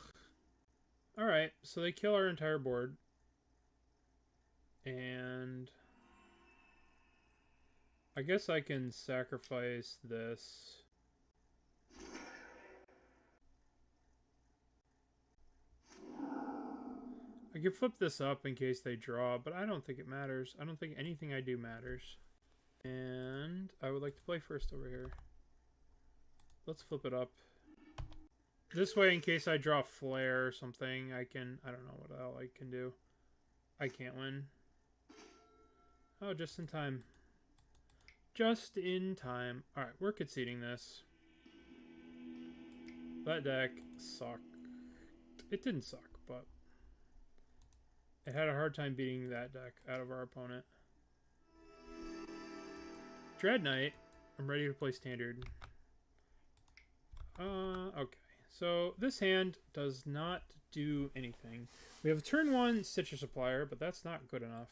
Alright, so they kill our entire board. And I guess I can sacrifice this. I could flip this up in case they draw, but I don't think it matters. I don't think anything I do matters. And I would like to play first over here. Let's flip it up. This way, in case I draw Flare or something, I can... I don't know what the hell I can do. I can't win. Oh, just in time. Just in time. Alright, we're conceding this. That deck sucked. It didn't suck, but... it had a hard time beating that deck out of our opponent. Dread Knight. I'm ready to play Standard. Okay. So, this hand does not do anything. We have a turn 1 Stitcher Supplier, but that's not good enough.